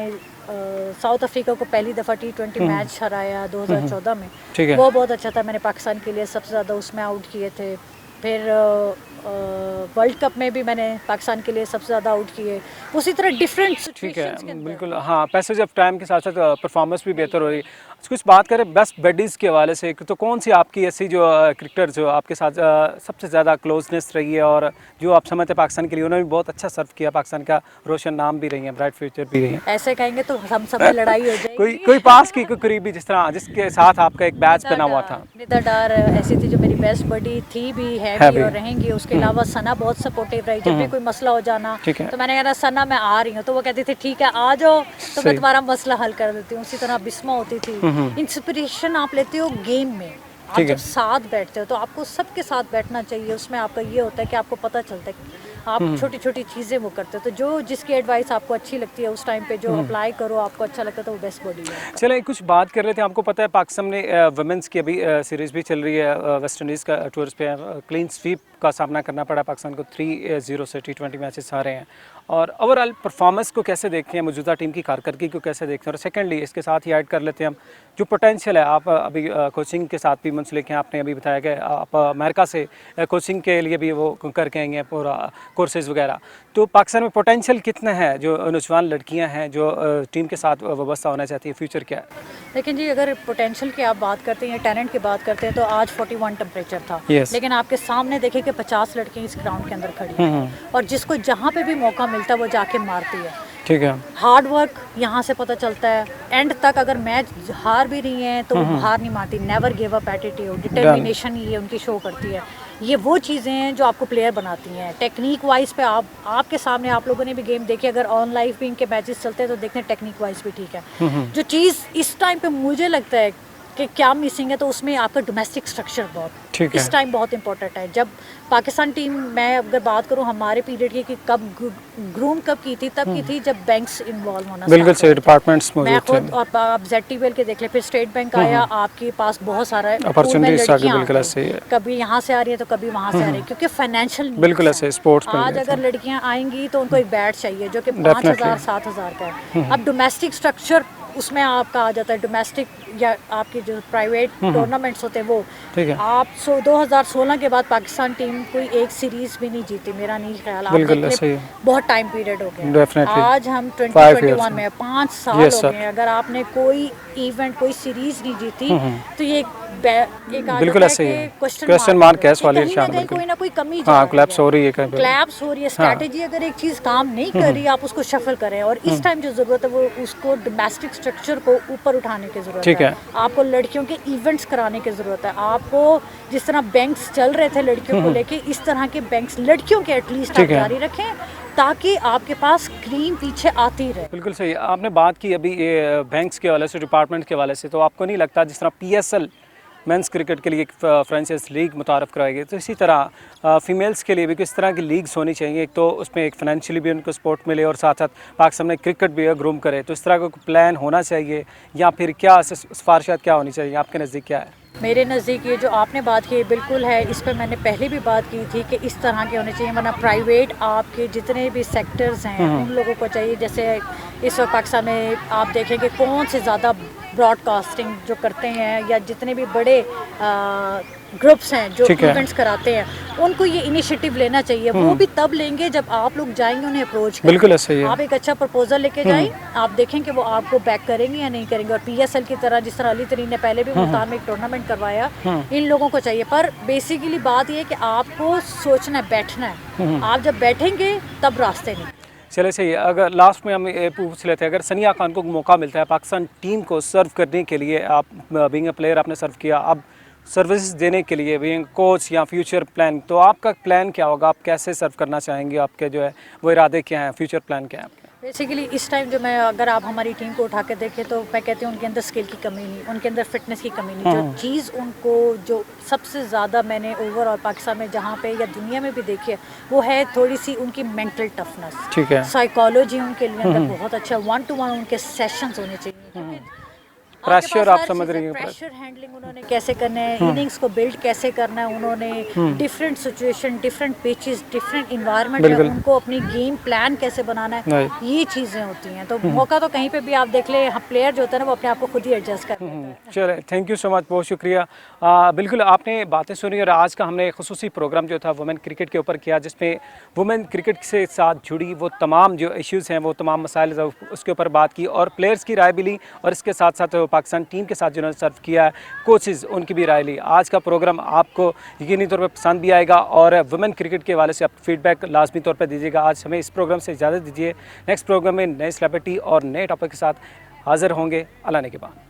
साउथ अफ्रीका को पहली दफ़ा T20 मैच हराया 2014 में, वो बहुत अच्छा था। मैंने पाकिस्तान के लिए सबसे ज़्यादा उसमें आउट किए थे। फिर वर्ल्ड कप में भी मैंने पाकिस्तान के लिए सबसे ज़्यादा आउट किए। उसी तरह डिफरेंट सिचुएशंस के अंदर। बिल्कुल, हाँ, पैसेज ऑफ टाइम के साथ साथ परफॉर्मेंस भी बेहतर हो रही है। कुछ बात करें बेस्ट बडीज़ के हवाले से, तो कौन सी आपकी ऐसी जो क्रिकेटर जो आपके साथ सबसे ज़्यादा क्लोजनेस रही है और जो आप समझते हैं पाकिस्तान के लिए उन्होंने भी बहुत अच्छा सर्व किया, पाकिस्तान का रोशन नाम भी रही है, ब्राइट फ्यूचर भी रही है? ऐसे कहेंगे तो हम सब में लड़ाई हो जाएगी। कोई पास की, कोई करीबी, जिसके साथ आपका एक बैच बना हुआ था? निदा डार ऐसी थी जो मेरी बेस्ट बडी थी भी, है भी और रहेंगी। उसके अलावा सना बहुत सपोर्टिव रही। जब भी कोई मसला हो जाना तो मैंने कहा सना मैं आ रही हूँ, तो वो कहती थी ठीक है आ जाओ, तो मैं तुम्हारा मसला हल कर देती हूँ। उसी तरह बिस्मा होती थी। इंस्पिरेशन आप लेते हो गेम में, आप जब साथ बैठते हो तो आपको सबके साथ बैठना चाहिए। उसमें आपका ये होता है कि आपको पता चलता है आप छोटी छोटी चीज़ें वो करते हो, तो जो जिसकी एडवाइस आपको अच्छी लगती है उस टाइम पे जो अप्लाई करो, आपको अच्छा लगता है, तो वो बेस्ट बॉडी है। चलें, कुछ बात कर रहे थे। आपको पता है पाकिस्तान में वुमेंस की अभी सीरीज़ भी चल रही है, वेस्ट इंडीज़ का टूर्स पे क्लीन स्वीप का सामना करना पड़ा पाकिस्तान को, 3-0 से T20 मैचेस हारे हैं और ओवरऑल परफॉर्मेंस को कैसे देखते हैं, मौजूदा टीम की कारकर्दगी को कैसे देखते हैं, और सेकेंडली इसके साथ ही ऐड कर लेते हैं हम जो पोटेंशियल है। आप अभी कोचिंग के साथ भी मुंसलिक हैं, आपने अभी बताया कि आप अमेरिका से कोचिंग के लिए भी वो करके आएंगे हैं पूरा कोर्सेज़ वगैरह, तो पाकिस्तान में पोटेंशियल कितना है, जो नौजवान लड़कियाँ हैं जो टीम के साथ वाबस्ता होना चाहती है, फ्यूचर क्या है? लेकिन जी अगर पोटेंशियल की आप बात करते हैं, टैलेंट की बात करते हैं, तो आज 41 टेम्परेचर था, लेकिन आपके सामने देखें कि 50 लड़कियां इस ग्राउंड के अंदर खड़ी हैं और जिसको जहाँ पे भी मौका मिलता है वो जाके मारती है। ठीक है, हार्ड वर्क यहाँ से पता चलता है। एंड तक अगर मैच हार भी रही हैं तो वो हार नहीं मानती, never give up attitude, determination ये उनकी शो करती है। ये वो चीज़ें हैं जो आपको प्लेयर बनाती हैं। टेक्निक वाइज पे आपके सामने आप लोगों ने भी गेम देखी, अगर ऑन लाइव भी इनके मैचेस चलते हैं तो देखते हैं टेक्निक वाइज भी ठीक है। जो चीज़ इस टाइम पे मुझे लगता है कि क्या मिसिंग है, तो उसमें आपका डोमेस्टिक स्ट्रक्चर बहुत इस टाइम बहुत इंपॉर्टेंट है। जब पाकिस्तान टीम, मैं अगर बात करूं हमारे पीरियड की कि कब ग्रूम कब की थी, तब की थी जब बैंक्स इन्वॉल्व होना, बिल्कुल सही, डिपार्टमेंट्स मैं खुद, और आप ZTBL के देख ले, फिर स्टेट बैंक आया, आपके पास बहुत सारा अपॉर्चुनिटीज, कभी यहाँ से आ रही है तो कभी वहाँ से आ रही है, क्योंकि फाइनेंशियल बिल्कुल ऐसे स्पोर्ट्स आज अगर लड़कियाँ आएंगी तो उनको एक बैट चाहिए जो कि 5,000-7,000 का है। अब डोमेस्टिक स्ट्रक्चर उसमें आपका आ जाता है, डोमेस्टिक या आपके जो प्राइवेट टूर्नामेंट्स होते हैं वो, आप 2016 के बाद पाकिस्तान टीम कोई एक सीरीज भी नहीं जीती, मेरा नहीं ख्याल। बहुत टाइम पीरियड हो गया, आज हम 2021 में 5 साल हो गए। अगर आपने कोई इवेंट, कोई सीरीज नहीं जीती तो ये बिल्कुल ऐसे ही क्वेश्चन मार्क है, सवाल निशान, कोई ना कोई कमी, क्लैप्स हो रही है, क्लैप्स हो रही है। स्ट्रेटजी अगर एक चीज काम नहीं कर रही, आप उसको शफल करें, और इस टाइम जो जरूरत है वो उसको डोमेस्टिक स्ट्रक्चर को ऊपर उठाने की जरूरत है। आपको लड़कियों के इवेंट्स कराने की जरूरत है। आपको जिस तरह बैंक्स चल रहे थे लड़कियों को लेके, इस तरह के बैंक्स लड़कियों के एटलीस्ट आप जारी रखें ताकि आपके पास क्रीम पीछे आती रहे। बिल्कुल सही। आपने बात की अभी ये बैंक्स के हवाले से, डिपार्टमेंट के हवाले से, तो आपको नहीं लगता जिस तरह PSL मेंस क्रिकेट के लिए एक फ्रेंचाइज लीग मुतारफ़ कराई गई, तो इसी तरह फीमेल्स के लिए भी किस तरह की लीग्स होनी चाहिए? एक तो उसमें एक फाइनेंशियली भी उनको सपोर्ट मिले और साथ साथ पाकिस्तान में क्रिकेट भी ग्रूम करे, तो इस तरह का प्लान होना चाहिए या फिर क्या सिफारिशात क्या होनी चाहिए? आपके नज़दीक क्या है? मेरे नज़दीक ये जो आपने बात की बिल्कुल है, इस पर मैंने पहले भी बात की थी कि इस तरह के होने चाहिए, वरना प्राइवेट आपके जितने भी सेक्टर्स हैं उन लोगों को चाहिए। जैसे इस वक्त पाकिस्तान में आप देखेंगे कौन से ज़्यादा ब्रॉडकास्टिंग जो करते हैं या जितने भी बड़े ग्रुप्स हैं जो इवेंट्स कराते हैं, उनको ये इनिशिएटिव लेना चाहिए। वो भी तब लेंगे जब आप लोग जाएंगे उन्हें अप्रोच करेंगे। बिल्कुल ऐसा ही है। आप एक अच्छा प्रपोजल लेके जाएं, आप देखें कि वो आपको बैक करेंगे या नहीं करेंगे। और PSL की तरह जिस तरह अली तरीन ने पहले भी मुल्तान में एक टूर्नामेंट करवाया, इन लोगों को चाहिए। पर बेसिकली बात ये है कि आपको सोचना है, बैठना है। आप जब बैठेंगे तब रास्ते नहीं। चले सही है। अगर लास्ट में हम पूछ लेते हैं, अगर सनिया खान को मौका मिलता है पाकिस्तान टीम को सर्व करने के लिए, आप बीइंग अ प्लेयर आपने सर्व किया, अब सर्विस देने के लिए बीइंग कोच या फ्यूचर प्लान, तो आपका प्लान क्या होगा? आप कैसे सर्व करना चाहेंगे? आपके जो है वो इरादे क्या हैं, फ्यूचर प्लान क्या है आपके? बेसिकली इस टाइम जो मैं, अगर आप हमारी टीम को उठा के देखें तो मैं कहती हूँ उनके अंदर स्किल की कमी नहीं, उनके अंदर फिटनेस की कमी नहीं। जो चीज़ उनको, जो सबसे ज़्यादा मैंने ओवरऑल पाकिस्तान में जहाँ पे या दुनिया में भी देखी है, वो है थोड़ी सी उनकी मेंटल टफनेस। ठीक है, साइकोलॉजी उनके लिए अंदर बहुत अच्छा, 1-to-1 उनके सेशंस होने चाहिए। प्रेशर आप समझ रही हैं, प्रेशर हैंडलिंग उन्होंने कैसे करना है, इनिंग्स को बिल्ड कैसे करना है, उन्होंने different situation, different pitches, different environment में उनको अपनी गेम प्लान कैसे बनाना है, ये चीज़ें होती हैं। तो मौका तो कहीं पे भी आप देख ले, प्लेयर जो होता है ना वो अपने आप को खुद ही एडजस्ट कर लेता है। चले, थैंक यू सो मच, बहुत शुक्रिया। बिल्कुल आपने बातें सुनी, और आज का हमने खुसूसी प्रोग्राम जो था वुमेन क्रिकेट के ऊपर किया, जिसमें वुमेन क्रिकेट से साथ जुड़ी वो तमाम जो इश्यूज़ हैं, वो तमाम मसाइल उसके ऊपर बात की, और प्लेयर्स की राय भी ली, और इसके साथ साथ पाकिस्तान टीम के साथ जिन्होंने सर्व किया है, कोचेज़, उनकी भी राय ली। आज का प्रोग्राम आपको यकीनी तौर पर पसंद भी आएगा, और वुमेन क्रिकेट के हवाले से आप फीडबैक लाजमी तौर पर दीजिएगा। आज हमें इस प्रोग्राम से इजाज़त दीजिए। नेक्स्ट प्रोग्राम में नए सेलिब्रिटी और नए टॉपिक के साथ हाजिर होंगे। अल्लाह ने के बाद।